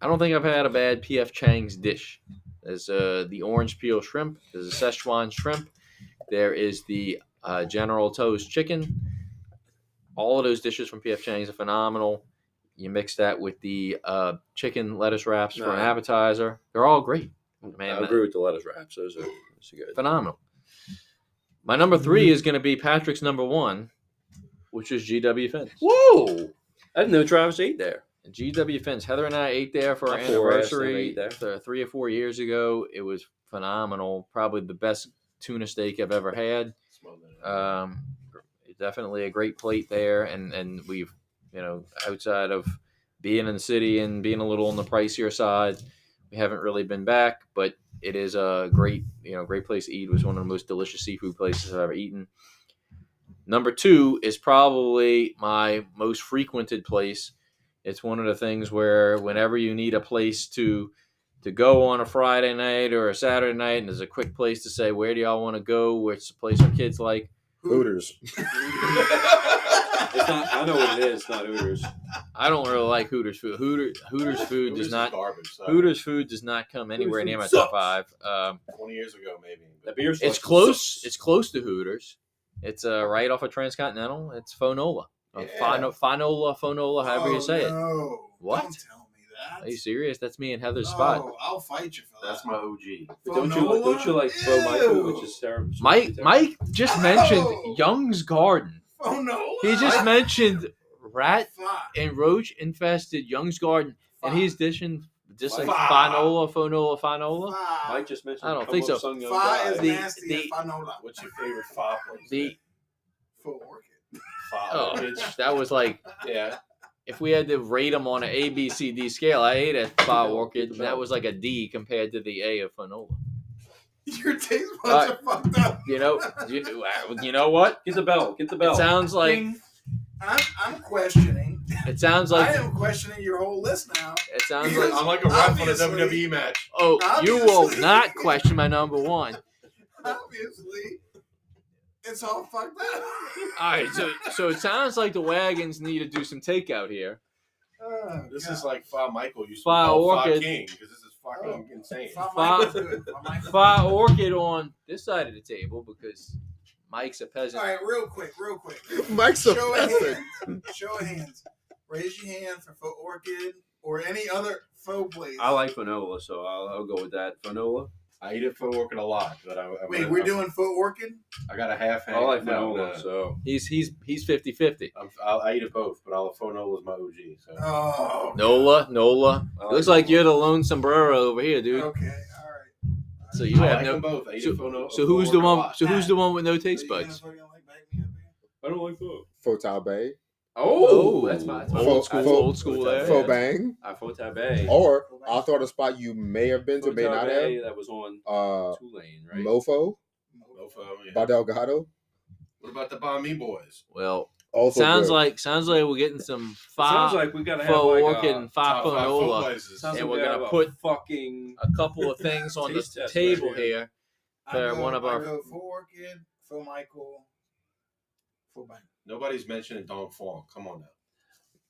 I don't think I've had a bad P.F. Chang's dish. There's the orange peel shrimp. There's a Szechuan shrimp. There is the General Tso's chicken. All of those dishes from P.F. Chang's are phenomenal. You mix that with the chicken lettuce wraps for an Nah. appetizer. They're all great. I agree with the lettuce wraps. Those are good. Phenomenal. My number 3 is going to be Patrick's number 1, which is GW Fins. Whoa! I didn't know Travis ate there. GW Fins. Heather and I ate there for our My poor ass never anniversary ate there. 3 or 4 years ago. It was phenomenal. Probably the best tuna steak I've ever had. Smell that. Definitely a great plate there, and we've outside of being in the city and being a little on the pricier side, we haven't really been back, but it is a great place to eat. It was one of the most delicious seafood places I've ever eaten. Number 2 is probably my most frequented place. It's one of the things where whenever you need a place to go on a Friday night or a Saturday night, and there's a quick place to say, where do y'all want to go? Where's a place our kids like? Hooters. It's not. I know what it is. It's not Hooters. I don't really like Hooters food. Hooters food Hooters does is not. Garbage. Sorry. Hooters food does not come anywhere food near my sucks. top 5. 20 years ago, maybe. The beer It's selection close. sucks. It's close to Hooters. It's right off of Transcontinental. It's Fonola. Yeah. Fonola, however you say it. No. What? Don't tell me that. Are you serious? That's me and Heather's spot. Oh, I'll fight you for that. That's my OG. But don't you like Faux My food, which is terrible? Mike just mentioned Oh. Young's Garden. Oh no. He just mentioned rat Fuck. and roach infested Young's Garden, and he's dishing just like Fuck. Fonola. Mike just mentioned. I don't Come think Up so. Sung Young Fi is Guy. nasty. If I know that. What's your favorite pho place? The For Orchid. Pho. oh, that was like Yeah. if we had to rate them on an A, B, C, D scale. I ate at Spa Orchid, and that was like a D compared to the A of Fonola. Your taste buds are fucked up. You know what? Get the bell. Get the bell. It sounds like Ding. I'm questioning. it sounds like I am questioning your whole list now. it sounds like I'm like a ref on a Obviously. WWE match. oh, you will Obviously. not question my number one. Obviously, it's all fucked up. All right, so it sounds like the Wagons need to do some takeout here. Oh, This God. is like Fa Michael used to Fa call Fa Orchid. King because this is fucking insane. Fa Michael's good. Fa Michael's Fire Orchid on this side of the table because Mike's a peasant. All right, real quick. Mike's a Show of peasant. hands. Show of hands. Raise your hand for Faux Orchid or any other faux place. I like Fanola, so I'll go with that. Fanola. I eat it for working a lot, but Wait, we're doing Faux Orchid? I got a half hand. I like no, Fanola, no. so He's 50-50. I eat it both, but Fanola is my OG. So Oh. Nola. I Looks like Fanola. you're the lone sombrero over here, dude. Okay, all right. So you I have like no. them both. I eat So, it Fanola. so who's the Orchid a one? lot. So who's the one with no So taste you gonna buds? fucking, like, back me up here? I don't like both. Fotal Bay, Oh, that's my old Faux- school. Old school there. Faux Bang, Faux Bay. or I'll throw the spot you may have been to, may not have. That was on Tulane, right? Mofo, Mofo, yeah. by Delgado. What about the Banh Mi boys? Well, Also sounds good. like we're getting some Sounds like we gotta have faux like orchid and Top five pho Fanola. places. Sounds and like we're we gonna have a put fucking a couple of things on the Taste test table right here. For one of our- I go Faux Orchid, Faux Michael, Faux Bang. Nobody's mentioning Dong Fong. Come on now.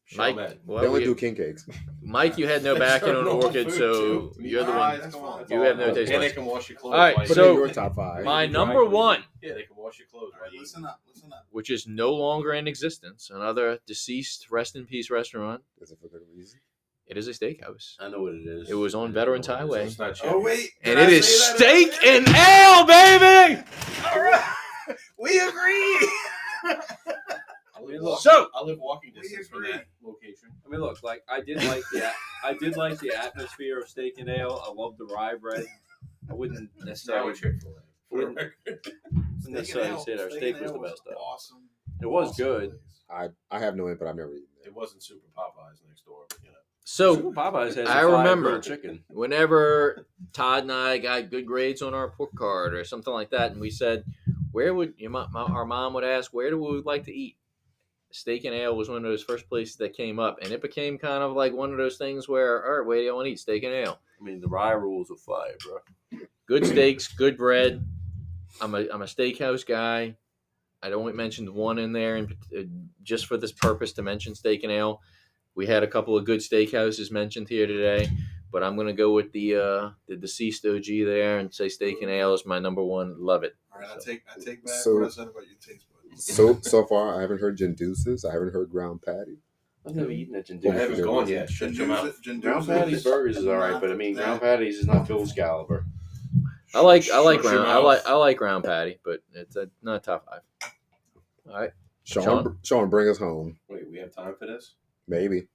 Show Mike, that. well, They only we- do king cakes. Mike, you had no They backing serve on normal orchid, food, so too. you're the All one. right, that's fine. You have no taste And they buds. can wash your clothes. All right, while Put you- so- in your top five. My Dry number clean. one, yeah, they can wash your clothes. All right, while you listen up. which is no longer in existence, another deceased, rest in peace restaurant. Is it for good reason? It is a steakhouse. I know what it is. It was on Veterans So Highway. it's not Oh chicken. wait, And did it I is say that steak earlier? and ale, baby! All right, we agree. I live Look, So, I live walking distance from agree. that location. I mean, look, like I did like the atmosphere of steak and ale. I love the rye bread. I wouldn't Now necessarily we're Chick-fil-A. For the Wouldn't- record. necessarily say that our steak was the best stuff. Awesome. It was Awesome good. place. I have no input. I've never eaten It it. wasn't Super Popeyes next door, but you know. so Super Popeyes has I a fire remember. grilled chicken. whenever Todd and I got good grades on our report card or something like that, and we said, where would our mom would ask, where do we like to eat? Steak and ale was one of those first places that came up, and it became kind of like one of those things where, all right, where do you want to eat? Steak and ale. I mean, the rye rules of fire, bro. Good steaks, good bread. I'm a steakhouse guy. I'd only mentioned one in there, and just for this purpose to mention steak and ale. We had a couple of good steakhouses mentioned here today, but I'm gonna go with the deceased OG there and say steak and ale is my number one. Love it. All right, I take back So- what I said about your taste buds. So far, I haven't heard gin deuces. I haven't heard ground patty. I've never eaten at I Jindal. haven't gone yet. Shut your mouth. Ground patties burgers is all right, but I mean, ground patties is not Phil's caliber. I like Shut your ground. mouth. I like ground patty, but it's not top five. All right. Sean, bring us home. Wait, we have time for this? Maybe.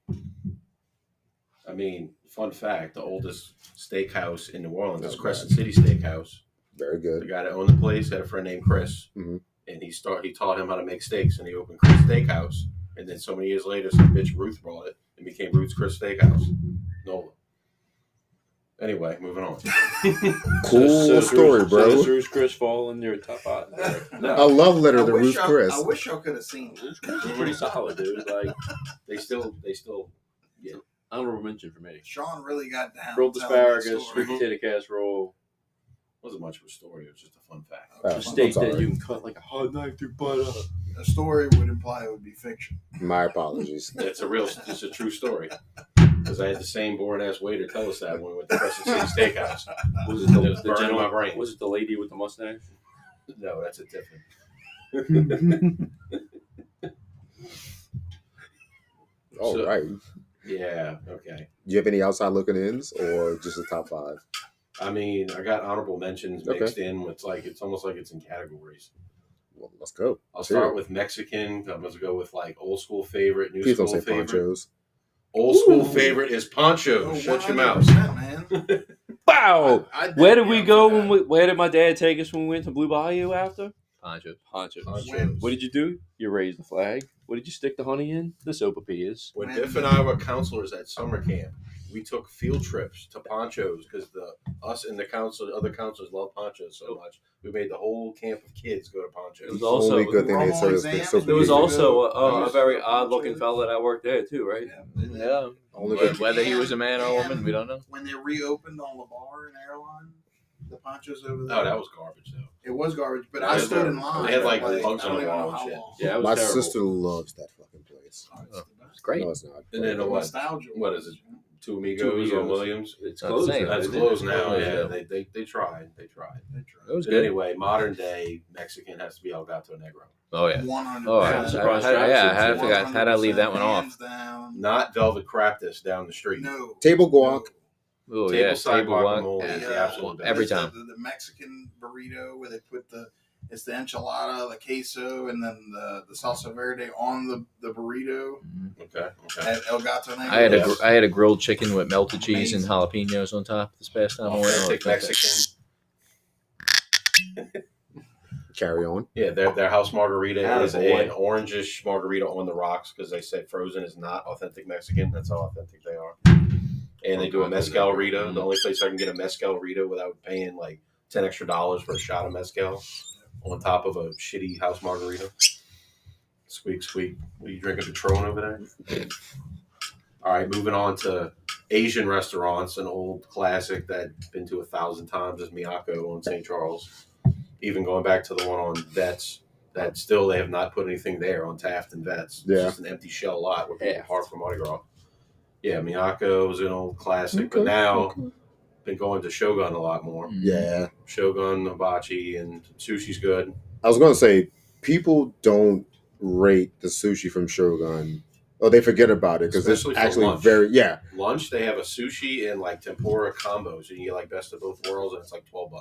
I mean, fun fact: the oldest steakhouse in New Orleans is Oh, Crescent City Steakhouse. Very The good. guy that owned the place had a friend named Chris, Mhm. and he taught him how to make steaks, and he opened Chris Steakhouse. And then so many years later, some bitch Ruth brought it and became Ruth's Chris Steakhouse. Nola. Anyway, moving on. Cool story, bro. Does Ruth's Chris fall in your top five? A No, love letter to I wish Ruth y'all- Chris. I wish y'all could have seen. Ruth's Chris is pretty solid, dude. Like they still. honorable mention for me. Sean really got down. Grilled telling that asparagus, story. sweet potato casserole, Wasn't much of a story. It was just a fun fact. Oh, a I'm steak that sorry. you can cut like a hot knife through butter. A story would imply it would be fiction. My apologies. It's a true story. Because I had the same boring ass waiter tell us that when we went to Crescent City Steakhouse. Was it It the, was the burning gentleman? my brain. Was it the lady with the mustache? No, that's a different. All So- right. Yeah. Okay. Do you have any outside looking ins or just the top five? I mean, I got honorable mentions Okay. mixed in. It's almost like it's in categories. Well, let's go. I'll Let's hear start it. with Mexican. I'm going to go with like old school favorite, new Please don't school say favorite. ponchos. Old school Ooh. favorite is Poncho. Oh, Shut your mouth. 100%, man. Wow! I Where did we down go for when that. where did my dad take us when we went to Blue Bayou after? Poncho. Ponchos. Ponchos. What did you do? You raised the flag. What did you stick the honey in? The sopapillas. When Biff and I were counselors at summer camp, we took field trips to Ponchos because us and the other counselors love Ponchos so much. We made the whole camp of kids go to Ponchos. It was also only good thing they Normal said is exams, so we There was used to also go- a very odd looking fella that worked there too, right? Yeah. Only good- Whether he was a man or a woman, we don't know. When they reopened on LeVar and Airline, the Ponchos over there. Oh, that was garbage though. It was garbage, but They I had stood their- in line. they had, like, I bugs on don't the even wall know and how shit. long. Yeah, it was My terrible. sister loves that fucking place. Oh, it's the best. It's great. No, it's not. And then The what? nostalgia. What is it? Two Amigos, Two on Amigos. Williams. It's Not the closed. same. now, That's isn't it? closed now. Yeah. Yeah, they tried. They tried. It was But good. anyway, modern day Mexican has to be El Gato Negro. Oh yeah. 100%. Oh, I'm surprised Travis I didn't forgot. How'd I leave that one off? Hands down. Not Velvet Craftus down the street. No. Table guac. Oh Table yeah. side Table guacamole guac. is the Yeah. absolute best. Every It's time. The Mexican burrito where they put it's the enchilada, the queso, and then the salsa verde on the burrito Okay. at El Gato Negro. I had a grilled chicken with melted cheese and jalapenos on top this past time. I went. Authentic Mexican. Carry on. Yeah, their house margarita is Attaboy. an orangish margarita on the rocks because they say frozen is not authentic Mexican. That's how authentic they are. And they do a mezcal rita. The only place I can get a mezcal rita without paying like $10 extra for a shot of mezcal on top of a shitty house margarita. Squeak, squeak. What are you drinking, Patron over there? All right, moving on to Asian restaurants. An old classic that I've been to 1,000 times is Miyako on St. Charles. Even going back to the one on Vets, that still they have not put anything there on Taft and Vets. Yeah. It's just an empty shell lot where people park for Mardi Gras. Yeah, Miyako is an old classic, but now been going to Shogun a lot more. Yeah. Shogun, hibachi, and sushi's good. I was gonna say people don't rate the sushi from Shogun, or they forget about it because it's Especially for actually lunch. very Lunch, they have a sushi and like tempura combos, and you get like best of both worlds, and it's like $12.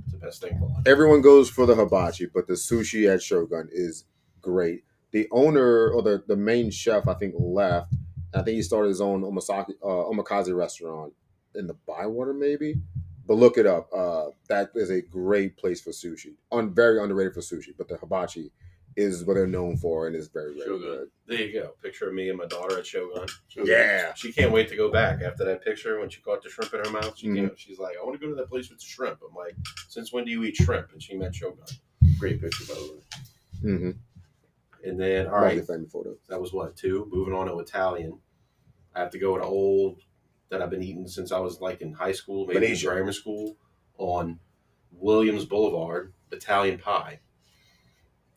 It's the best thing for lunch. Everyone goes for the hibachi, but the sushi at Shogun is great. The owner or the main chef, I think, left. I think he started his own omakase restaurant in the Bywater, maybe. But look it up. That is a great place for sushi. Very underrated for sushi. But the hibachi is what they're known for and is very, very Shogun. good. There you go. Picture of me and my daughter at Shogun. Yeah. She can't wait to go back after that picture when she caught the shrimp in her mouth. Mhm. She's like, I want to go to that place with the shrimp. I'm like, since when do you eat shrimp? And she meant Shogun. Great picture, by the way. Mm-hmm. And then, all right, Family photo. that was what, 2? Moving on to Italian. I have to go with an old that I've been eating since I was like in high school, maybe in Venezia. grammar school, on Williams Boulevard, Italian Pie.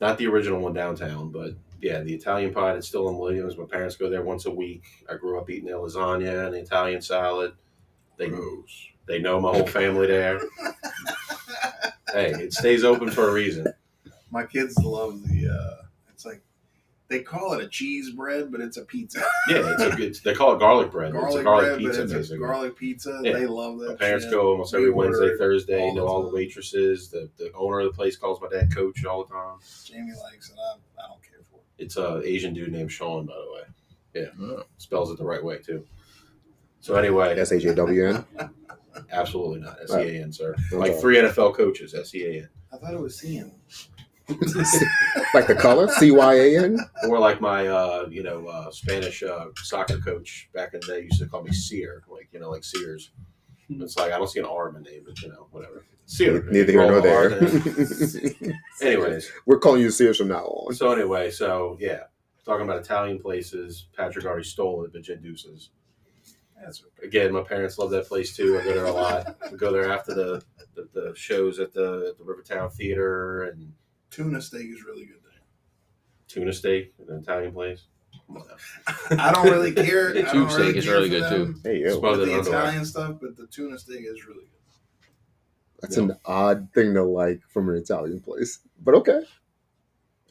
Not the original one downtown, but yeah, the Italian pie that's still in Williams. My parents go there once a week. I grew up eating their lasagna and the Italian salad. They know my whole family there. Hey, it stays open for a reason. My kids love it's like, they call it a cheese bread, but it's a pizza. Yeah, they call it garlic bread. It's a garlic bread, pizza, but it's a basically. garlic pizza. Yeah. They love that. My parents shit. go almost every We Wednesday, order Thursday. all the Know all the time. waitresses. The owner of the place calls my dad Coach all the time. Jamie likes it. I don't care for it. It's a Asian dude named Sean, by the way. Yeah, Oh. spells it the right way too. So anyway, SHAWN. absolutely not SEAN, sir. I'm Like sorry. 3 NFL coaches, SEAN, I thought it was seeing. Like the color, CYAN. or like my Spanish soccer coach back in the day used to call me Sear, like Sears. It's like I don't see an R in my name, but whatever. Sear. Neither here nor there. Anyways, We're calling you Sears from now on. so yeah, talking about Italian places. Patrick already stole it, but Genduce's. That's okay. Again, my parents love that place too. I go there a lot. We go there after the shows at the Rivertown Theater, and Tuna steak is really good there. tuna steak, an Italian place. Come on now. I don't really care. The I tube don't steak really is care really for good, them too. Hey, yo. Smothered with the underwear. Italian stuff, but the tuna steak is really good. That's an odd thing to like from an Italian place. But okay.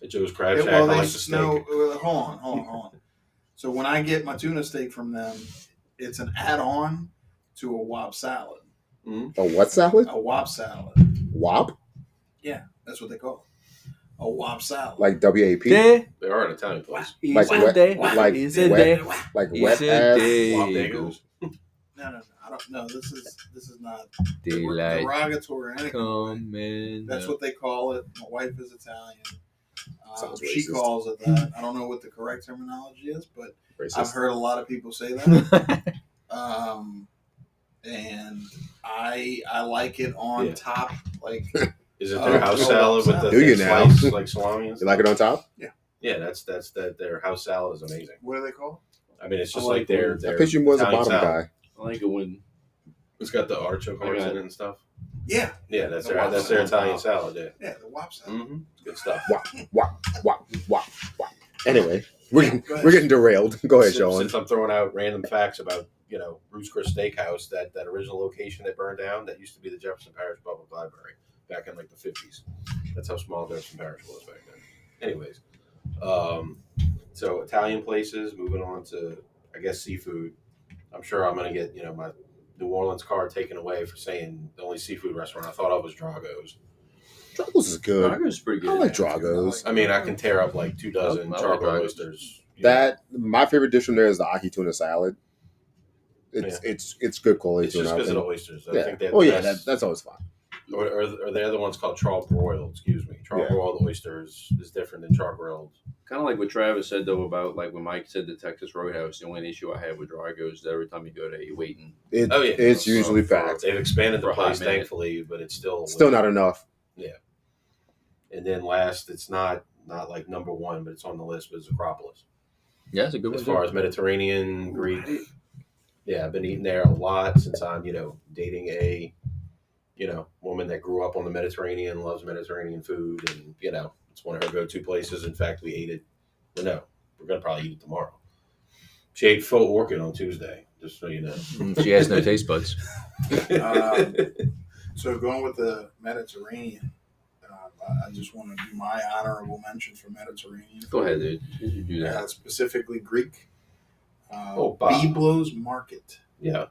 At Joe's Crab Shack, Well, I they like the steak. hold on. So when I get my tuna steak from them, it's an add-on to a Wop salad. A what salad? A Wop salad. Wop? That's what they call it. A Wop salad. Like WAP? Day, They are an Italian place. Like is a wet- day, like is a wet- day, Like is wet a ass? day. Wop bagels. No. I don't know. This is not Daylight derogatory or anything. coming. That's what they call it. My wife is Italian. Sounds She racist. calls it that. I don't know what the correct terminology is, but I've Racist. heard a lot of people say that. and I like it on Yeah. top. Like, Is it their house Oh, salad with the Do you thin now? slice, like salami and You like it on top? Yeah, that's that. Their house salad is amazing. what are they called? I mean, it's just I like like their. I picture you more as a Italian bottom salad. guy. I like it when It's got the artichoke I hearts got in it. it and stuff. Yeah, Yeah, that's The their waffle Italian salad. salad. Yeah, the wop salad. mm-hmm. Good stuff. Wah. Anyway, we're Go ahead. getting derailed. Go ahead, since, Sean. since I'm throwing out random facts about Ruth's Chris Steakhouse, that original location that burned down, that used to be the Jefferson Parish Public Library back in like the 50s. That's how small Jefferson Parish was back then. Anyways, so Italian places. Moving on to, I guess, seafood. I'm sure I'm gonna get my New Orleans card taken away for saying the only seafood restaurant I thought of was Drago's. Drago's is good. Drago's pretty I good. like Drago's. I mean, I can tear up like 2 dozen I like charcoal Drago's. oysters. My favorite dish from there is the ahi tuna salad. It's good quality It's just tuna. because of the oysters. I Yeah. think Oh yeah, that's always fine. or the other one's called charbroiled. Excuse me, charbroiled oysters is different than charbroiled. Kind of like what Travis said though about like when Mike said the Texas Roadhouse. The only issue I had with Drago's is that every time you go there, you're waiting. It's usually packed. They've expanded the For a hot place, minute. thankfully, but it's still Not enough. And then last, it's not like number one, but it's on the list. But it's Acropolis. Yeah, it's a good As one. far as Mediterranean, Greek, yeah, I've been eating there a lot since I'm dating a woman that grew up on the Mediterranean, loves Mediterranean food, and it's one of her go-to places. In fact, we ate it. Well, no, we're gonna probably eat it tomorrow. She ate faux orchid on Tuesday, just so you know. She has no taste buds. So going with the Mediterranean, I just want to do my honorable mention for Mediterranean. Go ahead, dude. You do that. Specifically Greek. Opa. Biblos Market. Yeah.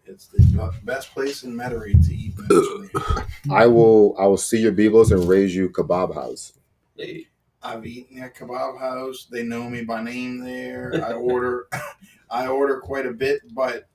It's the best place in Metairie to eat Mediterranean. I will see your Biblos and raise you kebab house. Hey. I've eaten at Kebab House. They know me by name there. I order quite a bit, but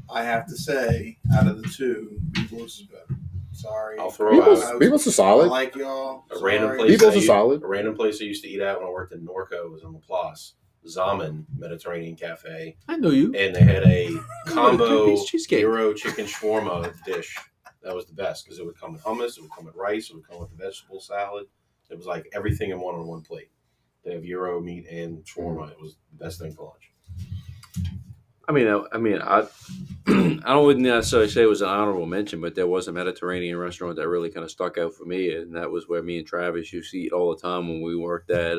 I have to say, out of the two, Biblos is better. Sorry. I'll throw out Biblos are I solid. like y'all. a Sorry. random place. Biblos are solid. A random place I used to eat at when I worked in Norco was in Laplace. Zaman Mediterranean Cafe, I know you. and they had a combo three-piece cheesecake. gyro chicken shawarma dish. That was the best because it would come with hummus, it would come with rice, it would come with the vegetable salad. It was like everything in one on one plate. They have gyro meat and shawarma. It was the best thing for lunch. I wouldn't necessarily say it was an honorable mention, but there was a Mediterranean restaurant that really kind of stuck out for me, and that was where me and Travis used to eat all the time when we worked at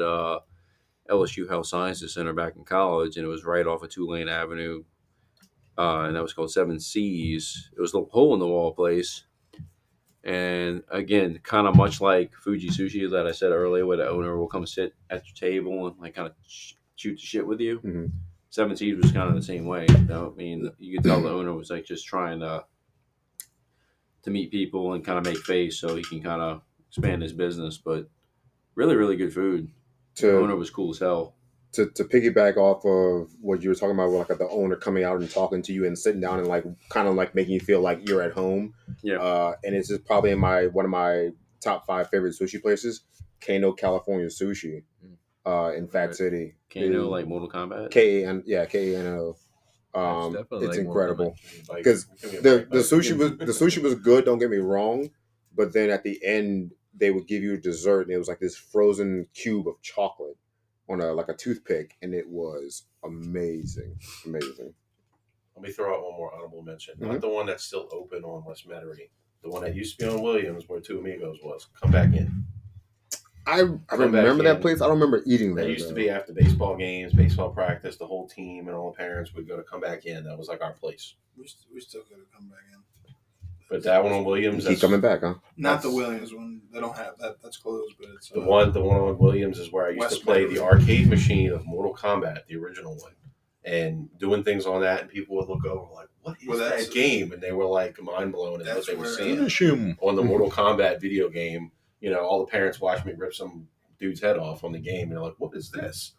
LSU Health Sciences Center back in college, and it was right off of Tulane Avenue, and that was called Seven Seas. It was a hole in the wall place, and again, kind of much like Fuji Sushi that I said earlier, where the owner will come sit at your table and like kind of shoot the shit with you. Mhm. Seven Seas was kind of the same way. You could tell the owner was like just trying to meet people and kind of make face so he can kind of expand his business, but really, really good food. The owner was cool as hell. To piggyback off of what you were talking about, like the owner coming out and talking to you and sitting down and like kind of like making you feel like you're at home. Yeah. And it's just probably one of my top 5 favorite sushi places, Kano California Sushi, in Fat City. Kano, like Mortal Kombat. Kano. definitely It's like incredible Like, because give me a the break, buddy. sushi was good. Don't get me wrong, but then at the end they would give you dessert, and it was like this frozen cube of chocolate on a toothpick, and it was amazing. Let me throw out one more honorable mention. Mhm. Not the one that's still open on West Metairie. The one that used to be on Williams, where Two Amigos was. Come back in. I back remember that in. place. I don't remember eating there. That used to though. be after baseball games, baseball practice. The whole team and all the parents would go to Come Back In. That was like our place. We still got to come back in. But that one on Williams, You keep coming back, huh? Not the That's- Williams one. They don't have that. That's closed, but it's the one on Williams is where I used West to play Metairie. the arcade machine of Mortal Kombat, the original one, and doing things on that. And people would look over like, "What is that's- that game?" And they were like mind blown at what That's they were where- seeing Finish him. on the Mortal Kombat video game. All the parents watched me rip some dude's head off on the game, and they're like, "What is this?"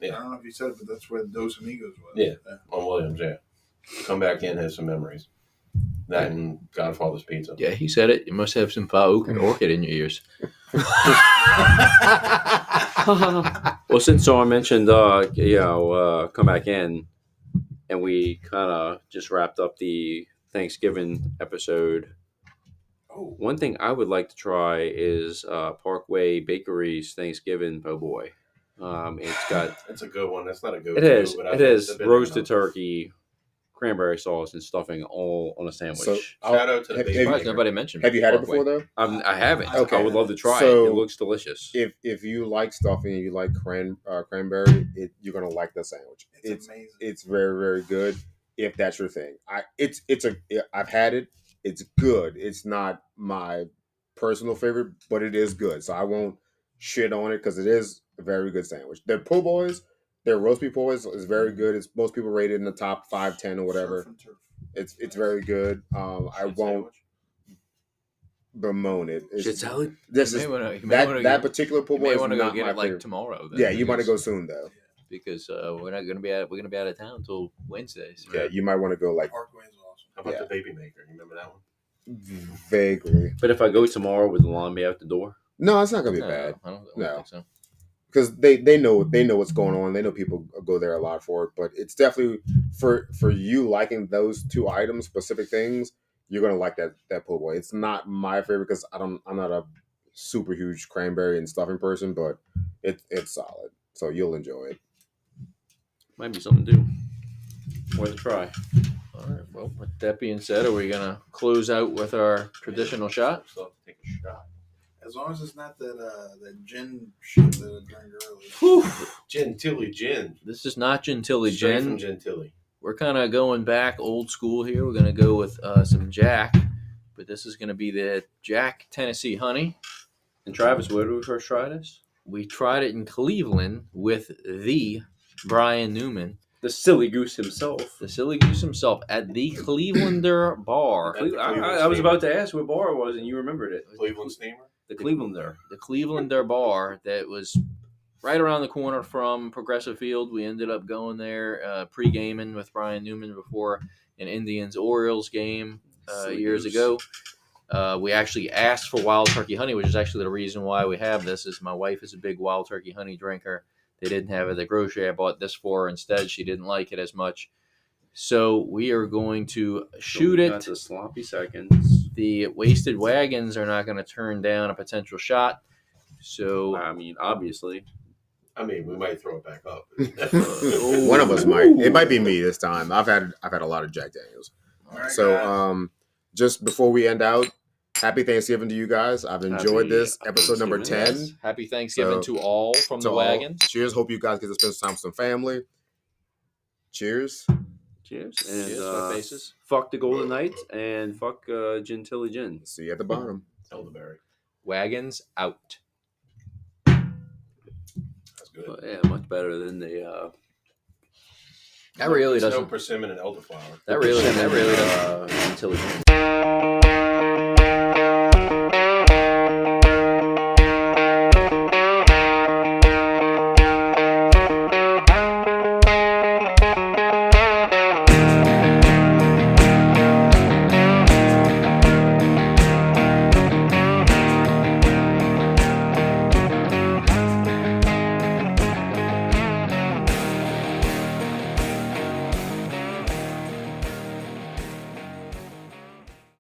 I don't know if you said it, but that's where Dos Amigos was. Yeah. On Williams, yeah. Come Back In has some memories. That and Godfather's Pizza. Yeah, he said it. You must have some foul orchid in your ears. Well, since I mentioned, Come Back In, and we kind of just wrapped up the Thanksgiving episode. Oh, One thing I would like to try is Parkway Bakery's Thanksgiving po' boy. It's got It's a good one. That's not a go-to. it has but it I've has been roasted there enough. turkey, cranberry sauce, and stuffing all on a sandwich. So Shout out to the have, baby have, Surprised you, nobody mentioned. have you had it Parkway. before though? I haven't. Okay. I would love to try So, it. It looks delicious. If you like stuffing and you like cranberry, you're gonna like the sandwich. it's amazing. It's very very good if that's your thing. I've had it. It's good. It's not my personal favorite, but it is good. So I won't shit on it because it is a very good sandwich. Their po' boys, their roast beef po' boys is very good. It's most people rate it in the top 5, 10 or whatever. Surf and turf. It's very good. I Shit won't sandwich. bemoan it. Shit salad. This You is may wanna that particular po' You boy may is want to go not get my it like favorite. tomorrow. Then, Yeah, you want to go because- soon though. because we're not going to be out of town until Wednesday. So. Yeah, you might want to go like Parkway is awesome. How about Yeah. the baby maker? You remember that one? vaguely. But if I go tomorrow, would the line be out the door? No, it's not gonna be No, bad I don't No. think so. because they know what's going on. They know people go there a lot for it, but it's definitely for you liking those two items, specific things. You're gonna like that po' boy. It's not my favorite because I'm not a super huge cranberry and stuffing person, but it's solid. So you'll enjoy it. Might be something to do. Worth a try. All right. Well, with that being said, are we going to close out with our traditional shot? Still have to take a shot. As long as it's not that gin shit that I drank earlier. Whew. Gentilly gin. This is not Gentilly Straight from Gin. Gentilly. We're kind of going back old school here. We're going to go with some Jack, but this is going to be the Jack Tennessee Honey. And Travis, where did we first try this? We tried it in Cleveland with the Brian Newman, The silly goose himself. the silly goose himself, at the Clevelander Bar. I was about to ask what bar it was, and you remembered it. Cleveland Steamer. The Clevelander. The Clevelander Bar that was right around the corner from Progressive Field. We ended up going there pre-gaming with Brian Newman before an Indians-Orioles game Silly years goose. ago. We actually asked for wild turkey honey, which is actually the reason why we have this. Is my wife is a big wild turkey honey drinker. They didn't have it at the grocery. I bought this for her instead. She didn't like it as much. So we are going to shoot So we it. got the sloppy seconds. The wasted wagons are not going to turn down a potential shot. So I mean, obviously. I mean, we might throw it back up. One of us might. It might be me this time. I've had a lot of Jack Daniels. All right, So guys. just before we end out, happy Thanksgiving to you guys. I've enjoyed Happy this episode number Thanksgiving. 10. yes, happy Thanksgiving So, to all from To the all, wagons. cheers. Hope you guys get to spend some time with some family. Cheers. Cheers. And Cheers, my faces. fuck the Golden Knights and fuck Gentilly Gin. See you at the bottom. Elderberry. Wagons out. That's good. But, yeah, much better than the That really There's doesn't. no persimmon and elderflower. That really doesn't. Gentilly Gin.